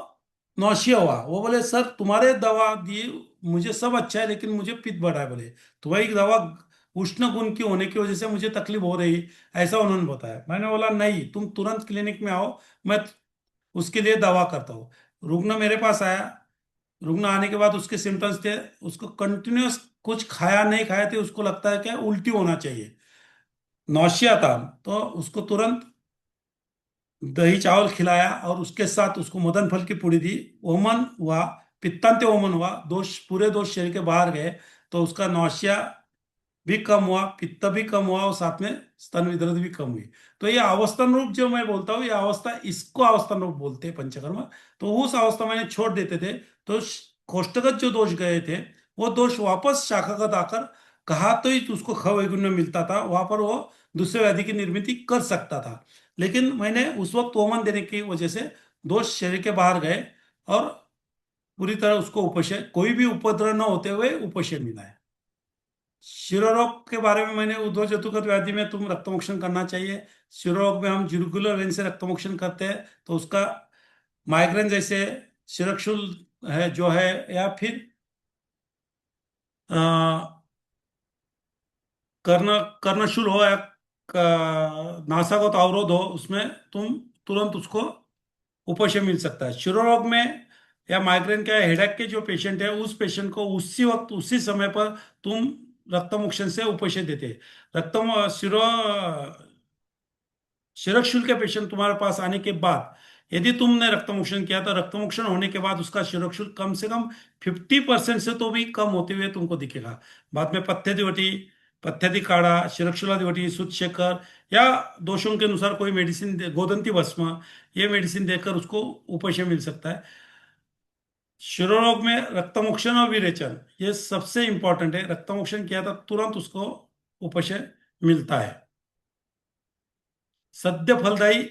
नौसिया हुआ। वो बोले सर तुम्हारे दवा दी मुझे सब अच्छा है लेकिन मुझे पित्त बढ़ा है। बोले तुम्हारी दवा उष्ण गुण की होने की वजह से मुझे तकलीफ हो रही, ऐसा उन्होंने बताया। मैंने बोला नहीं, तुम तुरंत क्लिनिक में आओ, मैं उसके लिए दवा करता हूँ। रुग्ण मेरे पास आया। रुग्ण आने के बाद उसके सिम्टम्स थे, उसको कंटिन्यूस कुछ खाया नहीं खाया थे, उसको लगता है कि उल्टी होना चाहिए, नौसिया था। तो उसको तुरंत दही चावल खिलाया और उसके साथ उसको मदन फल की पूरी दी। ओमन हुआ, पित्तांत ओमन हुआ, दोष पूरे दोष शरीर के बाहर गए। तो उसका नौसिया भी कम हुआ, पित्त भी कम हुआ और साथ में स्तन विदृत भी कम हुई। तो ये अवस्थान रूप जो मैं बोलता हूँ, ये अवस्था, इसको अवस्थान रूप बोलते हैं पंचकर्म। तो उस अवस्था में छोड़ देते थे तो कोष्ठगत जो दोष गए थे वो दोष वापस शाखागत आकर कहा तो ही उसको ख वैगुण्य मिलता था, वहां पर वो दूसरे व्याधि की निर्मित कर सकता था। लेकिन मैंने उस वक्त ओमन देने की वजह से दोष शरीर के बाहर गए और पूरी तरह उसको उपशय, कोई भी उपद्रव न होते हुए उपशय मिला है। शिरोरोग के बारे में मैंने उद्धव जतुकत व्याधि में तुम रक्तमोक्षण करना चाहिए। शिरोरोग में हम जुगुलर वेन से रक्तमोक्षण करते हैं तो उसका माइग्रेन जैसे शिरकशूल है जो है, या फिर अ, कर्ण कर्णशूल हो या नासागत अवरोध हो, उसमें तुम तुरंत उसको उपशम मिल सकता है। शिरोरोग में या माइग्रेन का हेडेक के जो पेशेंट है उस पेशेंट को उसी वक्त उसी समय पर तुम रक्तमोक्षण से उपशय देते हैं। रक्तम शिरो शिरकशूल के पेशेंट तुम्हारे पास आने के बाद यदि तुमने रक्तमोक्षण किया तो रक्तमोक्षण होने के बाद उसका शिरकशूल कम से कम 50% से तो भी कम होते हुए तुमको दिखेगा। बाद में पथ्यदिवटी, पथ्यदि काढ़ा, शिरकशूलादिवटी, सुतशेखर या दोषों के अनुसार कोई मेडिसिन गोदंती भस्म, ये मेडिसिन देकर उसको उपशय मिल सकता है। शिरोरोग में रक्तमोक्षण और विरेचन ये सबसे इंपॉर्टेंट है। रक्तमोक्षण किया था तुरंत उसको उपशय मिलता है। सद्य फलदायी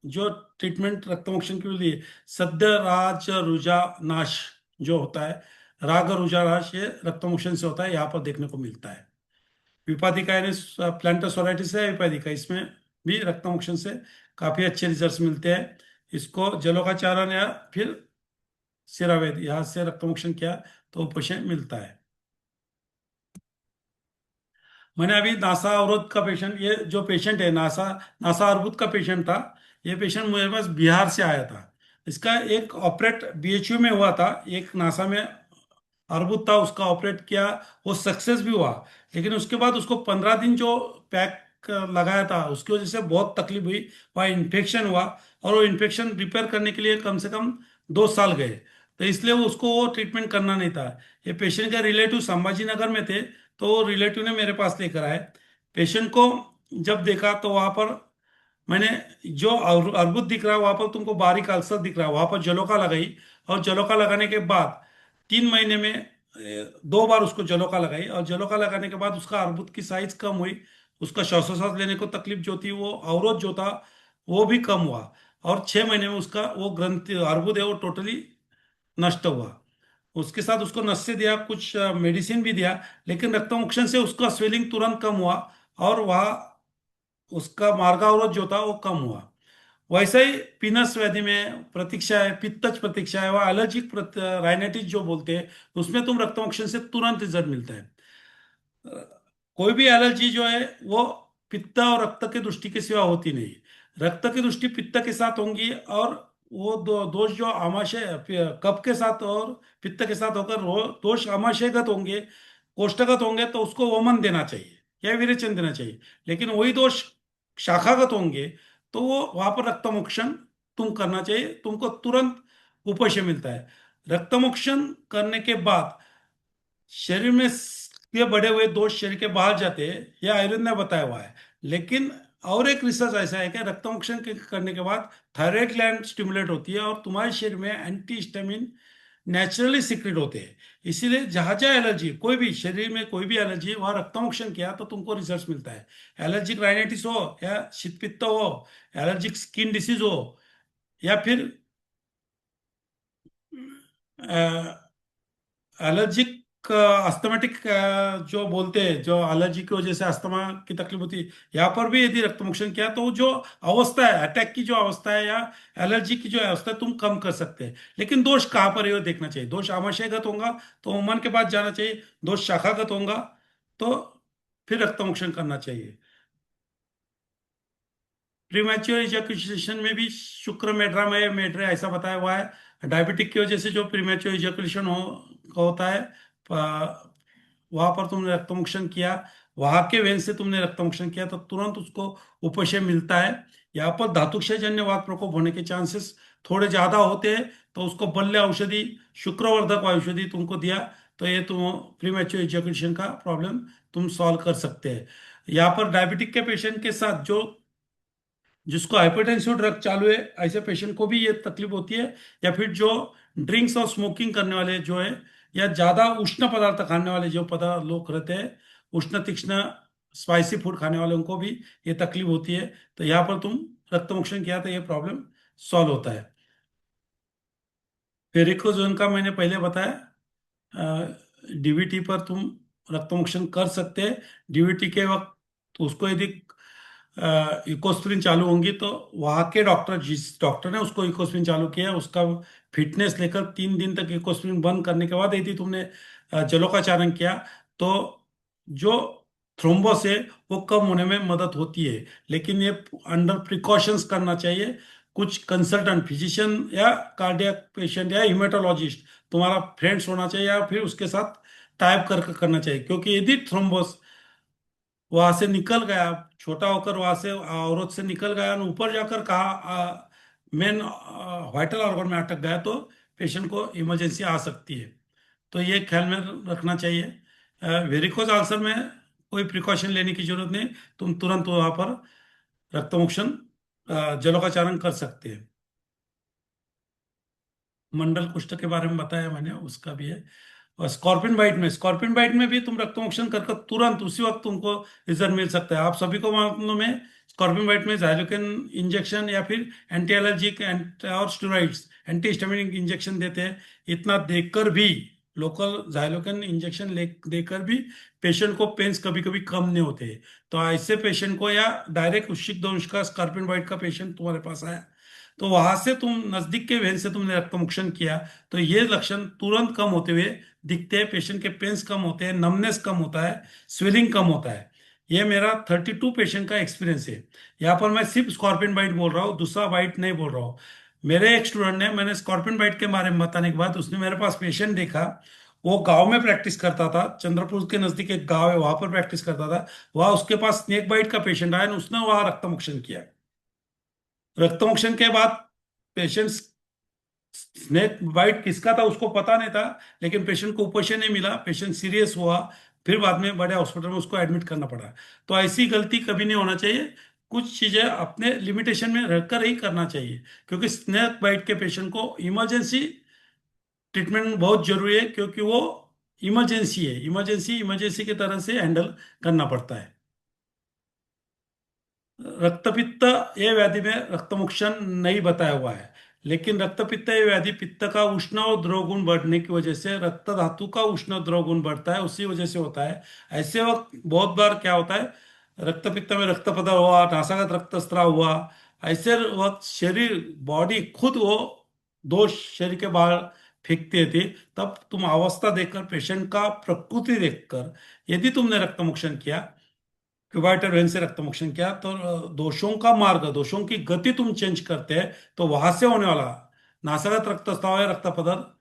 जो ट्रीटमेंट रक्तमोक्षण के लिए, सद्य राज रुजा नाश जो होता है, राग रुजा नाश ये रक्तमोक्षण से होता है, यहाँ पर देखने को मिलता है। विपादिका यानी प्लांटर सोराइटिस है विपादिका, इसमें भी रक्तमोक्षण से काफी अच्छे रिजल्ट्स मिलते हैं। इसको जलोकाचारण या फिर सिरावेद यहाँ से रक्तमोक्षण किया तो उपशय मिलता है। मैंने अभी नासा अवरोध का पेशेंट, ये जो पेशेंट है नासा नासा अर्बुद का पेशेंट था। ये पेशेंट मेरे पास बिहार से आया था। इसका एक ऑपरेट बीएचयू में हुआ था, एक नासा में अर्बुद था, उसका ऑपरेट किया, वो सक्सेस भी हुआ। लेकिन उसके बाद उसको 15 दिन जो पैक लगाया था उसकी वजह से बहुत तकलीफ हुई, वहाँ इन्फेक्शन हुआ। और वो इन्फेक्शन रिपेयर करने के लिए कम से कम 2 साल गए। तो इसलिए उसको वो ट्रीटमेंट करना नहीं था। ये पेशेंट का रिलेटिव संभाजी नगर में थे तो रिलेटिव ने मेरे पास लेकर आए। पेशेंट को जब देखा तो वहां पर मैंने जो अर्बुद दिख रहा है वहां पर तुमको बारीक अल्सर दिख रहा है, वहां पर जलोका लगाई। और जलोका लगाने के बाद 3 महीने में 2 बार उसको जलोका लगाई। और जलोका लगाने के बाद उसका अर्बुद की साइज कम हुई, उसका श्वासोच्छ्वास लेने को तकलीफ जो थी, वो अवरोध जो था वो भी कम हुआ। और 6 महीने में उसका वो ग्रंथि अर्बुद है वो टोटली नष्ट हुआ। उसके साथ उसको नस्य दिया, कुछ मेडिसिन भी दिया, लेकिन रक्तमोक्षण से उसका स्वेलिंग तुरंत कम हुआ। और वह उसका मार्गावरोध जो था वो कम हुआ। वैसे ही पीनस व्याधि में प्रतीक्षा है, पित्तज प्रतीक्षा है, वह एलर्जिक राइनाइटिस जो बोलते हैं, उसमें तुम रक्तमोक्षण से तुरंत रिजल्ट मिलता है। कोई भी एलर्जी जो है वो पित्त और रक्त की दृष्टि के सिवा होती नहीं। रक्त की दृष्टि पित्त के साथ होंगी, और वो दोष जो आमाशय कफ के साथ और पित्त के साथ होकर वो दोष आमाशयगत होंगे, कोष्ठगत होंगे, तो उसको वमन देना चाहिए या विरेचन देना चाहिए। लेकिन वही दोष शाखागत होंगे तो वो वहां पर रक्तमोक्षण तुम करना चाहिए, तुमको तुरंत उपशम मिलता है। रक्तमोक्षण करने के बाद शरीर में के बड़े हुए दोष शरीर के बाहर जाते हैं, यह आयुर्वेद ने बताया हुआ है। लेकिन और एक रिसर्च ऐसा है कि रक्तमोक्षण करने के बाद थायराइड ग्लैंड स्टिमुलेट होती है और तुम्हारे शरीर में एंटी हिस्टामिन नेचुरली सिक्रेट होते हैं। इसीलिए जहां जहां एलर्जी, कोई भी शरीर में कोई भी एलर्जी है, वहां रक्तमोक्षण किया तो तुमको रिजल्ट मिलता है। एलर्जिक राइनाइटिस हो या शीतपित्त हो, एलर्जिक स्किन डिसीज हो, या फिर एलर्जिक अस्थमेटिक जो बोलते हैं, जो एलर्जी की वजह से अस्थमा की तकलीफ होती है, यहाँ पर भी यदि रक्तमोक्षण किया तो जो अवस्था है, अटैक की जो अवस्था है या एलर्जी की जो अवस्था है, तुम कम कर सकते हैं। लेकिन दोष कहाँ पर है वो देखना चाहिए। दोष आमाशयगत होगा तो उमन के पास जाना चाहिए, दोष शाखागत होगा तो फिर रक्तमोक्षण करना चाहिए। प्रीमैच्योर इजैकुलेशन में भी शुक्र मेड्रा में मेड्रे ऐसा बताया हुआ है। डायबिटिक की वजह से जो प्रीमैच्योर इजैकुलेशन होता है, वहां पर तुमने रक्तमोक्षण किया, वहां के वेन से तुमने रक्तमोक्षण किया, तो तुरंत उसको उपशम मिलता है। यहाँ पर धातुक्षयजन्य वात प्रकोप होने के चांसेस थोड़े ज्यादा होते हैं, तो उसको बल्य औषधि, शुक्रवर्धक औषधि तुमको दिया तो ये तुम प्रीमैच्योर इजैकुलेशन का प्रॉब्लम तुम सॉल्व कर सकते हैं। यहाँ पर डायबिटिक के पेशेंट के साथ जो जिसको हाइपरटेंसिव ड्रग चालू है, ऐसे पेशेंट को भी ये तकलीफ होती है। या फिर जो ड्रिंक्स और स्मोकिंग करने वाले जो है, या ज्यादा उष्ण पदार्थ खाने वाले जो पदार्थ लोग रहते हैं, उष्ण तीक्ष्ण स्पाइसी फूड खाने वालों को भी ये तकलीफ होती है। तो यहाँ पर तुम रक्तमोक्षण किया तो ये प्रॉब्लम सॉल्व होता है। वेरिकोजन का मैंने पहले बताया। डीवीटी पर तुम रक्तमोक्षण कर सकते हैं। डीवीटी के वक्त तो उसको यदि इकोस्प्रिन चालू होंगी तो वहाँ के डॉक्टर, जिस डॉक्टर ने उसको इकोस्प्रिन चालू किया, उसका फिटनेस लेकर 3 दिन तक इकोस्प्रिन बंद करने के बाद यदि तुमने जलोकाचारण किया तो जो थ्रोम्बोस है वो कम होने में मदद होती है। लेकिन ये अंडर प्रिकॉशंस करना चाहिए। कुछ कंसल्टेंट फिजिशियन या कार्डियक पेशेंट या हिमेटोलॉजिस्ट तुम्हारा फ्रेंड्स होना चाहिए, या फिर उसके साथ टाइप करके करना चाहिए। क्योंकि यदि थ्रोम्बोस वहां से निकल गया, छोटा होकर वहां से औरत से निकल गया और ऊपर जाकर कहा मेन वाइटल ऑर्गन में अटक गया, तो पेशेंट को इमरजेंसी आ सकती है। तो ये ख्याल में रखना चाहिए। वेरिकोज अल्सर में कोई प्रिकॉशन लेने की जरूरत नहीं, तुम तुरंत वहां पर रक्तमोक्षण जलोकाचारण कर सकते हैं। मंडल कुष्ठ के बारे में बताया मैंने, उसका भी है। और स्कॉर्पियन बाइट में भी तुम रक्तमोक्षण कर तुरंत उसी वक्त तुमको रिजल्ट मिल सकता है। आप सभी को मालूम में स्कॉर्पियन बाइट में जाइलोकेन इंजेक्शन या फिर एंटी एलर्जिक और स्टेरॉइड्स, एंटी हिस्टामिनिक इंजेक्शन देते हैं। इतना देकर भी, लोकल जाइलोकेन इंजेक्शन ले देकर भी पेशेंट को पेन्स कभी कभी कम नहीं होते। तो ऐसे पेशेंट को, या डायरेक्ट उच्छिक दोष का स्कॉर्पियन बाइट का पेशेंट तुम्हारे पास आया तो वहां से तुम नजदीक के वेन से तुमने रक्तमोक्षण किया, तो ये लक्षण तुरंत कम होते हुए दिखते हैं। पेशेंट के पेन्स कम होते हैं, नमनेस कम होता है, स्वेलिंग कम होता है। ये मेरा 32 पेशेंट का एक्सपीरियंस है। यहाँ पर मैं सिर्फ स्कॉर्पियन बाइट बोल रहा हूँ, दूसरा बाइट नहीं बोल रहा हूँ। मेरे एक स्टूडेंट ने, मैंने स्कॉर्पियन बाइट के बारे में बताने के बाद उसने मेरे पास पेशेंट देखा। वो गांव में प्रैक्टिस करता था, चंद्रपुर के नजदीक एक गांव है, वहां पर प्रैक्टिस करता था। वहां उसके पास स्नेक बाइट का पेशेंट आया और उसने वहां रक्तमोक्षण किया। रक्तमोक्षण के बाद पेशेंट, स्नेक बाइट किसका था उसको पता नहीं था, लेकिन पेशेंट को उपशम नहीं मिला, पेशेंट सीरियस हुआ। फिर बाद में बड़े हॉस्पिटल में उसको एडमिट करना पड़ा। तो ऐसी गलती कभी नहीं होना चाहिए। कुछ चीजें अपने लिमिटेशन में रहकर ही करना चाहिए। क्योंकि स्नेक बाइट के पेशेंट को इमरजेंसी ट्रीटमेंट बहुत जरूरी है, क्योंकि वो इमरजेंसी है। इमरजेंसी की तरह से हैंडल करना पड़ता है। रक्तपित्त ये व्याधि में रक्तमोक्षण नहीं बताया हुआ है। लेकिन रक्तपित्त ये व्याधि पित्त का उष्ण और द्रव गुण बढ़ने की वजह से रक्त धातु का उष्ण द्रव गुण बढ़ता है, उसी वजह से होता है। ऐसे वक्त बहुत बार क्या होता है, रक्त पित्त में रक्त पदर हुआ, नासागत रक्तस्राव हुआ, ऐसे वक्त शरीर बॉडी खुद वो दोष शरीर के बाहर फेंकती थी। तब तुम अवस्था देखकर, पेशेंट का प्रकृति देखकर, यदि तुमने रक्तमोक्षण किया, क्यूबाइटर वेन से रक्तमोक्षण किया, तो दोषों का मार्ग, दोषों की गति तुम चेंज करते हैं, तो वहां से होने वाला नासागत रक्तस्राव या रक्त पदार्थ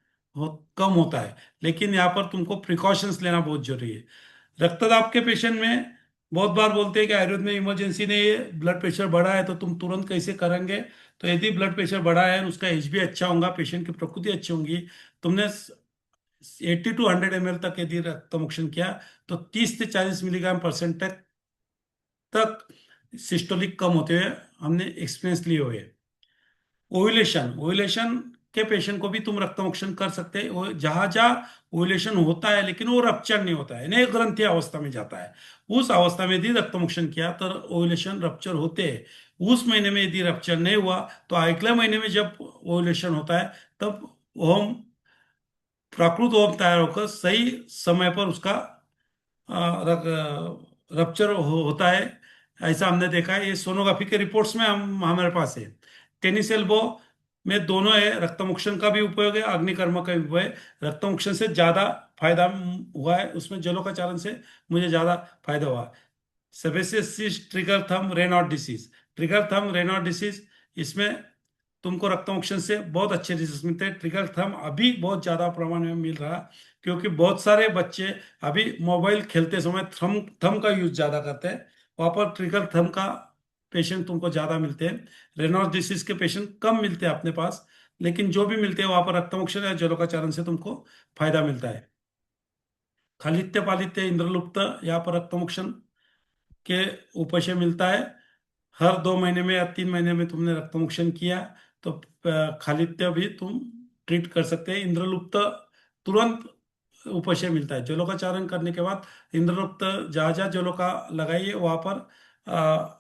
कम होता है। लेकिन यहाँ पर तुमको प्रिकॉशंस लेना बहुत जरूरी है। रक्तदाब के पेशेंट में बहुत बार बोलते हैं कि आयुर्वेद में इमरजेंसी ने ये ब्लड प्रेशर बढ़ा है तो तुम तुरंत कैसे करेंगे। तो यदि ब्लड प्रेशर बढ़ा है, उसका एच बी अच्छा होगा, पेशेंट की प्रकृति अच्छी होगी, तुमने 80 to 100 ml तक यदि रक्तमोक्षण किया, तो 30 से 40 मिलीग्राम % तक सिस्टोलिक कम होते हुए हमने एक्सपीरियंस लिए हुए। ओव्यूलेशन, ओव्यूलेशन के पेशेंट को भी तुम रक्तमोक्षण कर सकते हैं। जहां जहां ओव्यूलेशन होता है लेकिन वो रप्चर नहीं होता है, यानी ग्रंथि अवस्था में जाता है, उस अवस्था में यदि रक्तमोक्षण किया तो ओव्यूलेशन रप्चर होते हैं। उस महीने में यदि रप्चर नहीं हुआ, तो अगले महीने में जब ओव्यूलेशन होता है, तब ओम प्राकृत ओम तैयार होकर सही समय पर उसका रप्चर होता है। ऐसा हमने देखा है, ये सोनोग्राफी के रिपोर्ट्स में हम हमारे पास है। टेनिस एल्बो में दोनों है, रक्तमोक्षण का भी उपयोग है, अग्निकर्म का भी उपयोग है। रक्तमोक्षण से ज्यादा फायदा हुआ है, उसमें जलोकाचारण से मुझे ज्यादा फायदा हुआ। सेबेसियसिस trigger thumb Raynaud disease, trigger thumb Raynaud disease, इसमें तुमको रक्तमोक्षण से बहुत अच्छे रिजल्ट मिलते हैं। ट्रिगर थंब अभी बहुत ज्यादा प्रमाण में मिल रहा, क्योंकि बहुत सारे बच्चे अभी मोबाइल खेलते समय थंब थंब का यूज ज्यादा करते हैं, वहां पर ट्रिगर थंब का पेशेंट तुमको ज्यादा मिलते हैं। रेनॉल्ड डिसीज के पेशेंट कम मिलते हैं अपने पास, लेकिन जो भी मिलते हैं वहां पर रक्तमोक्षण या जलोकाचारण से तुमको फायदा मिलता है। खलित्य पालित्य इंद्रलुप्त, यहाँ पर रक्तमोक्षण के उपशय मिलता है। हर 2 महीने में या 3 महीने में तुमने रक्तमोक्षण किया, तो खालित्य भी तुम ट्रीट कर सकते हैं। इंद्रलुप्त तुरंत उपशय मिलता है। जलोकाचारण करने के बाद इंद्रलुप्त जहाँ जहाँ जलोका लगाइए वहां पर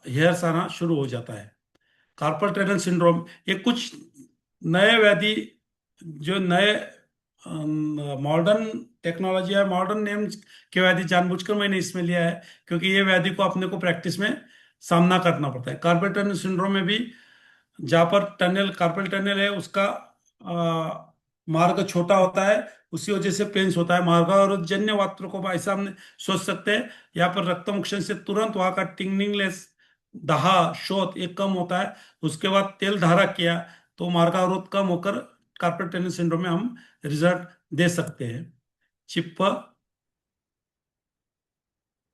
हेयर्स आना शुरू हो जाता है। कार्पल टनल सिंड्रोम, ये कुछ नए व्याधि, जो नए मॉडर्न टेक्नोलॉजी है, मॉडर्न नेम्स के व्याधि जानबूझकर मैंने इसमें लिया है, क्योंकि ये व्याधि को अपने को प्रैक्टिस में सामना करना पड़ता है। कार्पल टनल सिंड्रोम में भी जहाँ पर टनल, कार्पल टनल है, उसका मार्ग छोटा होता है, उसी वजह से पेंस होता है। मार्ग और जन्य वात्र को ऐसा हमने सोच सकते हैं। यहाँ पर रक्तमोक्षण से तुरंत वहाँ का टिंगनिंगलेस दहा शोथ एक कम होता है। उसके बाद तेल धारा किया तो मार्गावरोध कम होकर कार्पल टनल सिंड्रोम में हम रिजल्ट दे सकते हैं। चिप्पा,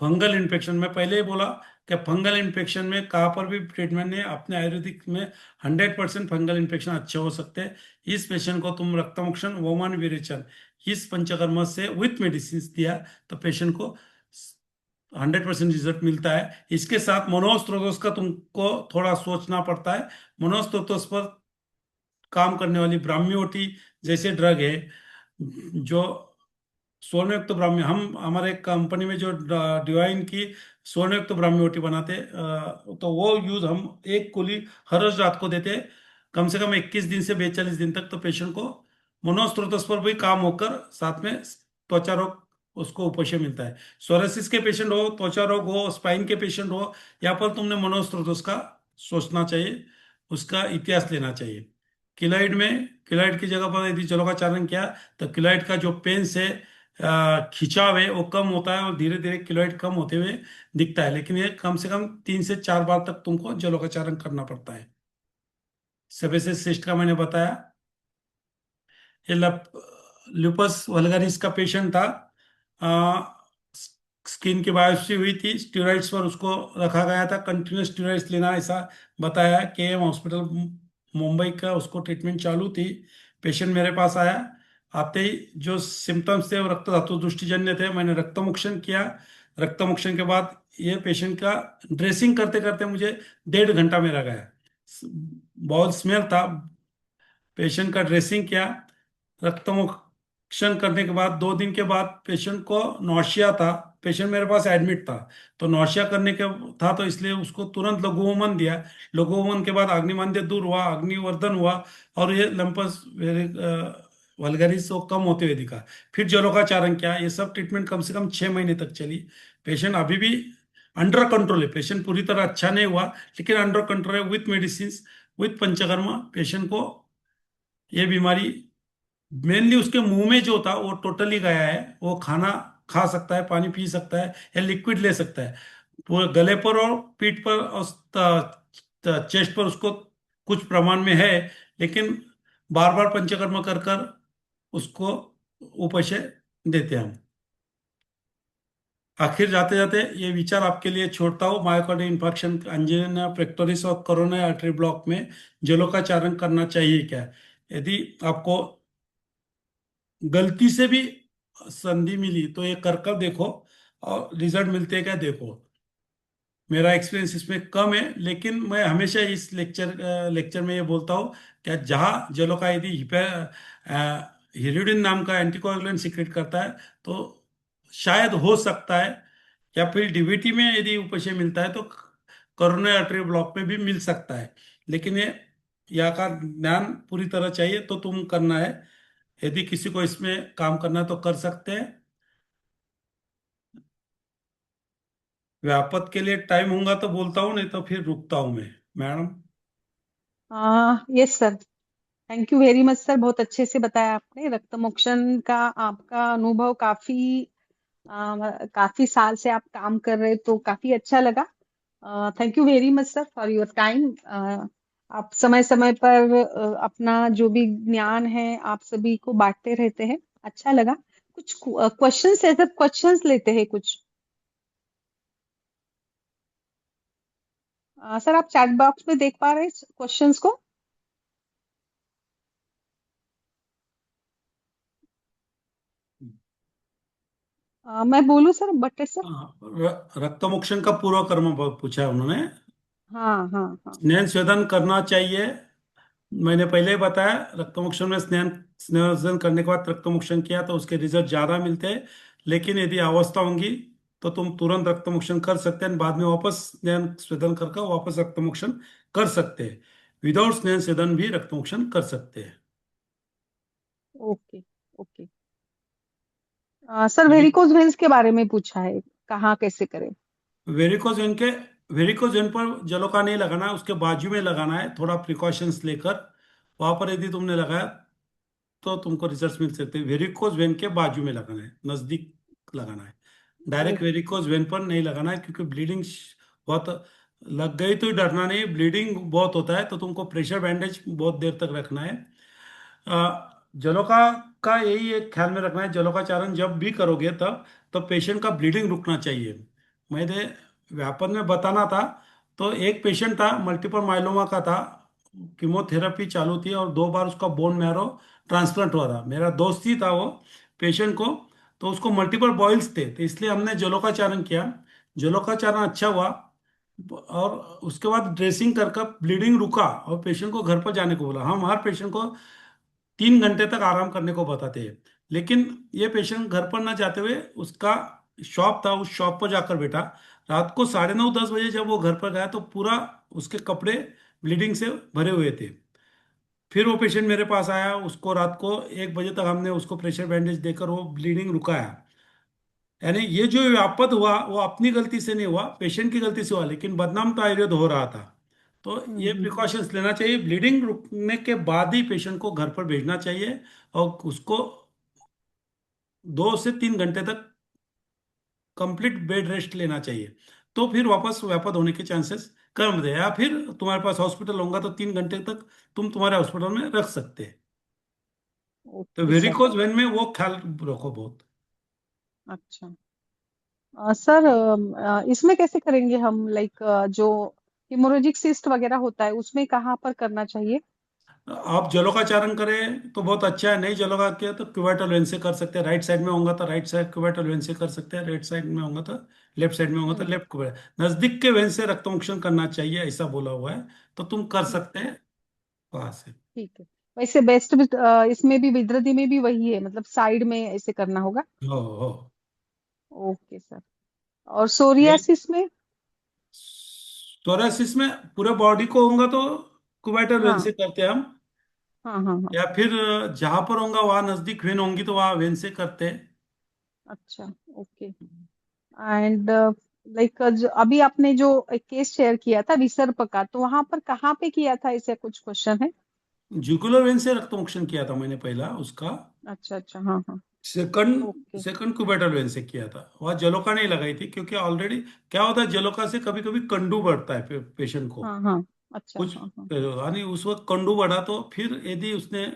फंगल इन्फेक्शन में पहले ही बोला कि फंगल इन्फेक्शन में कहाँ पर भी ट्रीटमेंट नहीं, अपने आयुर्वेदिक में 100% फंगल इन्फेक्शन अच्छे हो सकते हैं। इस पेशेंट को तुम रक्तमोक्षण, वोमान विरेचन, इस पंचकर्म से विथ मेडिसिन दिया, तो पेशेंट को 100% रिजल्ट मिलता है। इसके साथ मनोस्त्रोतोस का तुमको थोड़ा सोचना पड़ता है। मनोस्त्रोतोस पर काम करने वाली ब्राह्मीओटी जैसे ड्रग है, जो स्वर्णयुक्त ब्राह्मी, हम हमारे कंपनी में जो डिवाइन की स्वर्णयुक्त ब्राह्मी रोटी बनाते तो वो यूज हम एक गोली हर रोज रात को देते, कम से कम 21 दिन से 42 दिन तक, तो पेशेंट को मनोस्त्रोतस पर भी काम होकर साथ में त्वचा रोग उसको उपशय मिलता है। सोरेसिस के पेशेंट हो, त्वचा रोग हो, स्पाइन के पेशेंट हो, यहाँ पर तुमने मनोस्त्रोतस का सोचना चाहिए, उसका इतिहास लेना चाहिए। किलाइड में, किलाइड की जगह पर यदि जलोकाचारण किया, तो किलाइड का जो पेंस है, खिंचाव है, वो कम होता है और धीरे धीरे किलोइड कम होते हुए दिखता है। लेकिन ये कम से कम 3 से 4 बार तक तुमको जलोकाचारण करना पड़ता है। सेबेसिस सिस्ट का मैंने बताया। ये लुपस वल्गारिस का पेशेंट था, स्किन की बायोप्सी हुई थी, स्टेरॉइड्स पर उसको रखा गया था, कंटिन्यूस स्टेरॉइड्स लेना ऐसा बताया। केएम हॉस्पिटल मुंबई का उसको ट्रीटमेंट चालू थी। पेशेंट मेरे पास आया, आते ही जो सिम्टम्स थे वो रक्त धातु दृष्टिजन्य थे। मैंने रक्तमोक्षण किया। रक्तमोक्षण के बाद ये पेशेंट का ड्रेसिंग करते करते मुझे 1.5 घंटा मेरा गया। बहुत स्मेल था। पेशेंट का ड्रेसिंग किया, रक्तमोक्षण करने के बाद 2 दिन के बाद पेशेंट को नौशिया था। पेशेंट मेरे पास एडमिट था, तो नौशिया करने के था, तो इसलिए उसको तुरंत लघुवमन दिया। लघुवमन के बाद अग्निमांद्य दूर हुआ, अग्निवर्धन हुआ, और ये लंपस वल्गरिस वो कम होते हुए दिखा। फिर जलोकाचारण किया। ये सब ट्रीटमेंट कम से कम 6 महीने तक चली। पेशेंट अभी भी अंडर कंट्रोल है, पेशेंट पूरी तरह अच्छा नहीं हुआ, लेकिन अंडर कंट्रोल है, with medicine, with panchakarma patient को ये बीमारी, मेनली उसके मुंह में जो था वो टोटली गया है। वो खाना खा सकता है, पानी पी सकता है, या लिक्विड ले सकता है। पूरे गले पर और पीठ पर और चेस्ट पर उसको कुछ प्रमाण में है, लेकिन बार बार पंचकर्म कर कर उसको उपशय देते हैं हम। आखिर जाते जाते ये विचार आपके लिए छोड़ता हूँ, मायोकार्डियल इंफार्क्शन, अंजीना पेक्टोरिस और कोरोनरी आर्टरी ब्लॉक में जलोकाचारण करना चाहिए क्या? यदि आपको गलती से भी संधि मिली तो ये कर कर देखो, और रिजल्ट मिलते हैं क्या देखो। मेरा एक्सपीरियंस इसमें कम है, लेकिन मैं हमेशा इस लेक्चर में ये बोलता हूँ कि जहाँ जलों का यदि हिरुडिन नाम का एंटीकोगुलेंट सीक्रेट करता है, तो शायद हो सकता है, या फिर डीवीटी में यदि उपशय मिलता है तो कोरोनरी आर्टरी ब्लॉक में भी मिल सकता है। लेकिन ये यहाँ का ज्ञान पूरी तरह चाहिए तो तुम करना है। यदि किसी को इसमें काम करना है तो कर सकते हैं। व्यापत के लिए टाइम होगा तो बोलता हूँ, नहीं तो फिर रुकता हूँ मैं, madam. Yes sir. Thank you very much sir, बहुत अच्छे से बताया आपने। रक्त मोक्षण का आपका अनुभव काफी साल से आप काम कर रहे, तो काफी अच्छा लगा। Thank you very much sir for your time. आप समय समय पर अपना जो भी ज्ञान है आप सभी को बांटते रहते हैं, अच्छा लगा। कुछ क्वेश्चंस है सर, क्वेश्चंस लेते हैं कुछ। सर आप चैट बॉक्स में देख पा रहे हैं क्वेश्चंस को? मैं बोलूं सर, बट सर। हाँ, रक्तमोक्षण का पूर्व कर्म पूछा है उन्होंने। हाँ हाँ हाँ। स्नेह स्वेदन करना चाहिए। मैंने पहले ही बताया, रक्तमोक्षण में स्नेह करने के बाद रक्तमोक्षण किया तो उसके रिजल्ट ज्यादा मिलते हैं। लेकिन यदि अवस्था होंगी तो तुम तुरंत रक्तमोक्षण कर सकते हैं, बाद में वापस स्नेह स्वेदन करके वापस रक्तमोक्षण कर सकते हैं। विदाउट स्नेह स्वेदन भी रक्तमोक्षण कर सकते हैं। Okay okay. Sir varicose veins के बारे में पूछा है, कहाँ कैसे करें? वेरिकोज वेन के वेरिकोज वेन पर जलों का नहीं लगाना है, उसके बाजू में लगाना है, थोड़ा प्रिकॉशंस लेकर। वहां पर यदि तुमने लगाया तो तुमको रिजल्ट मिल सकते हैं। वेरिकोज वेन के बाजू में लगाना है, नजदीक लगाना है। Direct okay. वेरिकोज वेन पर नहीं लगाना है, क्योंकि ब्लीडिंग बहुत लग गई तो डरना नहीं, ब्लीडिंग बहुत होता है, तो तुमको प्रेशर बैंडेज बहुत देर तक रखना है। जलों का यही एक ख्याल में रखना है, जलों का चारण जब भी करोगे तब तो पेशेंट का ब्लीडिंग रुकना चाहिए। मैंने व्यापन में बताना था, तो एक पेशेंट था, मल्टीपल माइलोमा का था, कीमोथेरेपी चालू थी और 2 बार उसका बोन मैरो ट्रांसप्लांट हुआ था। मेरा दोस्त ही था वो पेशेंट को, तो उसको मल्टीपल बॉइल्स थे, तो इसलिए हमने जलों का चारण किया। जलों का चारण अच्छा हुआ, और उसके बाद ड्रेसिंग कर कर ब्लीडिंग रुका, और पेशेंट को घर पर जाने को बोला। हम हर पेशेंट को 3 घंटे तक आराम करने को बताते हैं, लेकिन ये पेशेंट घर पर ना जाते हुए उसका शॉप था, उस शॉप पर जाकर बैठा। रात को 9:30-10 बजे जब वो घर पर गया तो पूरा उसके कपड़े ब्लीडिंग से भरे हुए थे। फिर वो पेशेंट मेरे पास आया, उसको रात को 1 बजे तक हमने उसको प्रेशर बैंडेज देकर वो ब्लीडिंग रुकाया। यानी ये जो आपद हुआ वो अपनी गलती से नहीं हुआ, पेशेंट की गलती से हुआ, लेकिन बदनाम तो आयुर्वेद हो रहा था। तो ये हम्म। प्रिकॉशंस लेना चाहिए, ब्लीडिंग रुकने के बाद ही पेशेंट को घर पर भेजना चाहिए, और उसको 2 से 3 घंटे तक कंप्लीट बेड रेस्ट लेना चाहिए। तो फिर वापस व्यापद होने के चांसेस कम रहे, या फिर तुम्हारे पास हॉस्पिटल होगा तो 3 घंटे तक तुम तुम्हारे हॉस्पिटल में रख सकते हैं। तो ओके सर। वेरिकोज वेन में वो ख्याल रखो बहुत। अच्छा। सर इसमें कैसे करेंगे हम, लाइक जो हिमोरेजिक सिस्ट वगैरह होता है उसमें कहाँ पर करना चाहिए? आप जलों का चारण करें तो बहुत अच्छा है, नहीं जलों का किया तो क्यूबाइटल वेन से कर सकते हैं। राइट साइड में होगा तो राइट साइड क्यूबाइटल वेन से कर सकते हैं, राइट साइड में होगा तो लेफ्ट साइड में होगा तो हम्म। लेफ्ट क्यूबाइटल, नजदीक के वेन से रक्तमोक्षण करना चाहिए ऐसा बोला हुआ है, तो तुम कर ठीक सकते हैं वहां से। ठीक है। वैसे बेस्ट इसमें भी विदृति में भी वही है, मतलब साइड में ऐसे करना होगा? हो। Okay sir. और ये सोरियासिस में? सोरासिस में पूरे बॉडी को होगा तो क्यूबाइटल वेन से हाँ करते हैं हम, हाँ हाँ हाँ। या फिर जहां पर होगा वहां नजदीक वेन होंगी तो वहां वेन से करते हैं। अच्छा। ओके। एंड लाइक अभी आपने जो एक केस शेयर किया था विसर्प का, तो वहां पर कहाँ पे किया था, ऐसे कुछ क्वेश्चन है? जुगुलर वेन से रक्त मोक्षण किया था मैंने पहला उसका। अच्छा अच्छा, हाँ हाँ। Second okay. सेकंड क्यूबेटल वेन से किया था, वह जलोका नहीं लगाई थी क्योंकि ऑलरेडी क्या होता है, जलोका से कभी कभी कंडू बढ़ता है पेशेंट को हाँ हाँ। अच्छा कुछ। हाँ हाँ। यानी उस वक्त कंडू बढ़ा तो फिर यदि उसने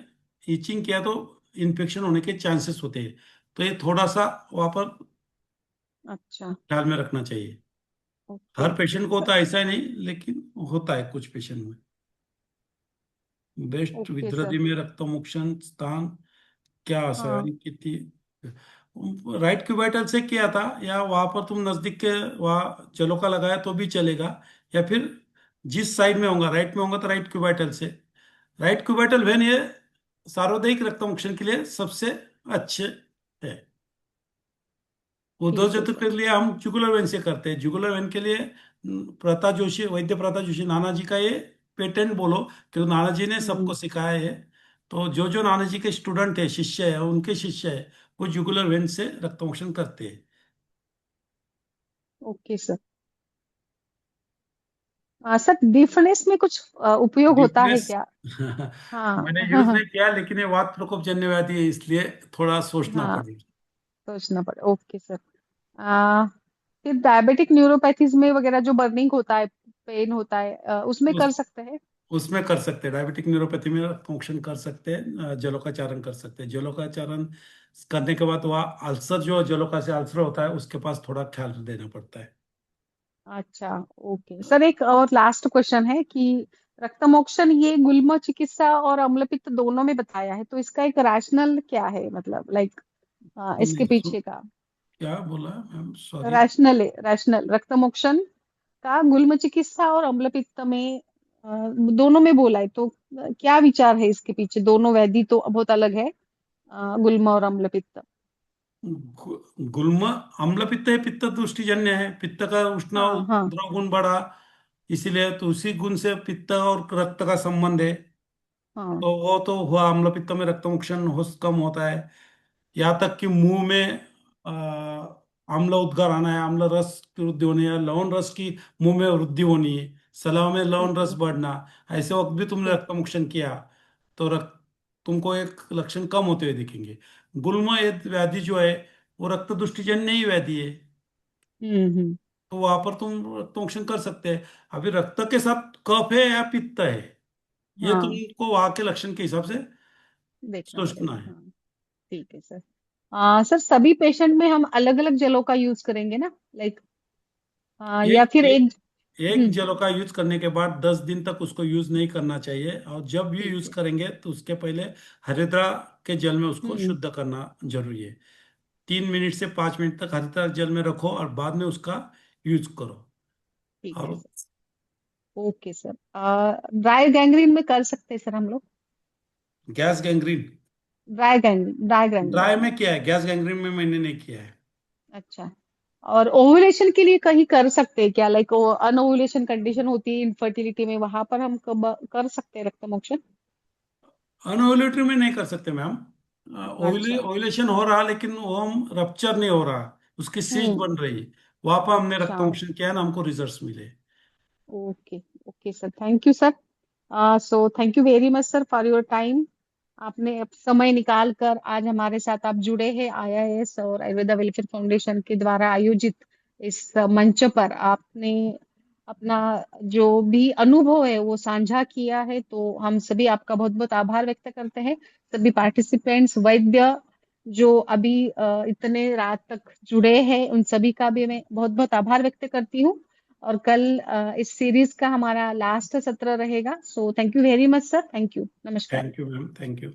इचिंग किया तो इन्फेक्शन होने के चांसेस होते हैं। तो ये थोड़ा सा वहाँ पर अच्छा। ख्याल में रखना चाहिए। ओके हर पेशेंट को सर। होता है ऐसा नहीं, लेकिन होता है कुछ पेशेंट में। Best okay sir. विद्रदी में रक्तमोक्षण स्थान क्या असर हाँ। है कितनी। राइट क्यूबाइटल से किया था, या वहां पर तुम नजदीक के वहाँ जलों का लगाया तो भी चलेगा, या फिर जिस साइड में होगा, राइट में होगा तो राइट क्यूबाइटल से। राइट क्यूबाइटल वेन ये सार्वधायिक रक्तमोक्षण के लिए सबसे अच्छे है। उद्धव ठीक है जयंती सर। के लिए हम जुगुलर वेन से करते हैं। जुगुलर वेन के लिए प्रता जोशी, वैद्य प्रता जोशी नाना जी का ये पेटेंट बोलो, क्योंकि नाना जी ने हम्म। सबको सिखाया है। तो जो जो नाना जी के स्टूडेंट है, शिष्य है, उनके शिष्य है, वो जुगुलर वेन से रक्तमोक्षण करते हैं। Okay sir. सर डिफनेस में कुछ उपयोग होता है डीपनेस क्या? हाँ मैंने हाँ यूज हाँ। नहीं किया, लेकिन ये वात प्रकोप जन्य व्याधि है, इसलिए थोड़ा सोचना हाँ, पड़ेगा। सोचना पड़े। Okay sir. आ, फिर डायबिटिक न्यूरोपैथीज में वगैरह जो बर्निंग होता है, पेन होता है, उसमें उस कर सकते हैं? उसमें कर सकते हैं, डायबिटिक न्यूरोपैथी में फंक्शन कर सकते हैं, जलोका चारण कर सकते हैं। जलोका चारण करने के बाद वह अल्सर, जो जलोका से अल्सर होता है, उसके पास थोड़ा ख्याल देना पड़ता है। अच्छा। ओके सर, एक और लास्ट क्वेश्चन है कि रक्तमोक्षण ये गुल्म चिकित्सा और अम्लपित्त दोनों में बताया है, तो इसका एक रैशनल क्या है, मतलब लाइक इसके नहीं पीछे का? क्या बोला मैम, सॉरी। रैशनल है, रैशनल रक्तमोक्षण का गुल्म चिकित्सा और अम्लपित्त में अ, दोनों में बोला है, तो क्या विचार है इसके पीछे? दोनों व्याधि तो बहुत अलग है, गुल्म और अम्लपित्त। गुल्म अम्ल पित्त है, पित्त दृष्टिजन्य है, पित्त का उष्ण हाँ हाँ। द्रव गुण बढ़ा, इसीलिए तो उसी गुण से पित्त और रक्त का संबंध है। हाँ। तो वो तो हुआ, अम्ल पित्त में रक्तमोक्षण हो कम होता है। यहाँ तक कि मुंह में अम्ल उद्गार आना है, अम्ल रस की वृद्धि होनी है, लवण रस की मुंह में वृद्धि होनी है, सलाह में लवण ठीक रस है। बढ़ना। ऐसे वक्त भी तुमने ठीक। रक्तमोक्षण किया तो तुमको एक लक्षण कम होते हुए दिखेंगे। गुल्म ये व्याधि जो है, वो रक्त दुष्टिजन्य ही व्याधि है। हम्म। तो वहां पर तुम रक्तमोक्षण कर सकते हैं। अभी रक्त के साथ कफ है या पित्त है, ये हाँ, तुमको वहां के लक्षण के हिसाब से देखना सोचना पड़ेगा, है। हाँ। ठीक है सर। सर सभी पेशेंट में हम अलग अलग जलों का यूज करेंगे ना, लाइक या एक फिर एक? एक हम्म। जलो का यूज करने के बाद 10 दिन तक उसको यूज नहीं करना चाहिए, और जब भी ठीक यूज है। करेंगे तो उसके पहले हरिद्रा के जल में उसको हम्म। शुद्ध करना जरूरी है। 3 मिनट से 5 मिनट तक हरिद्रा जल में रखो और बाद में उसका यूज करो। ठीक है और sir. Okay sir. Dry gangrene में कर सकते हैं सर हम लोग? Gas gangrene, dry gangrene. Dry में किया है, गैस गैंग्रीन में मैंने नहीं किया है। अच्छा। और ओव्यूलेशन के लिए कहीं कर सकते हैं क्या, लाइक अनओव्यूलेशन कंडीशन होती है इनफर्टिलिटी में, वहां पर हम कब कर सकते हैं रक्तमोक्षण? अनओव्यूलेटरी में नहीं कर सकते मैम। अच्छा। ओव्यूलेशन हो रहा, लेकिन ओम रप्चर नहीं हो रहा, उसकी सीज हम्म। बन रही। वहां पर हमने अच्छा। रक्तमोक्षण किया ना, हमको रिजल्ट्स मिले। Okay. Okay sir, thank you sir. So thank you very much sir for your time. आपने अब समय निकाल कर आज हमारे साथ आप जुड़े हैं, आईआईएस और आयुर्वेदा वेलफेयर फाउंडेशन के द्वारा आयोजित इस मंच पर आपने अपना जो भी अनुभव है वो साझा किया है, तो हम सभी आपका बहुत बहुत आभार व्यक्त करते हैं। सभी पार्टिसिपेंट्स, वैद्य जो अभी इतने रात तक जुड़े हैं, उन सभी का भी मैं बहुत बहुत आभार व्यक्त करती हूँ। और कल इस सीरीज का हमारा लास्ट सत्र रहेगा। So thank you very much sir, thank you, नमस्कार। Thank you ma'am, thank you.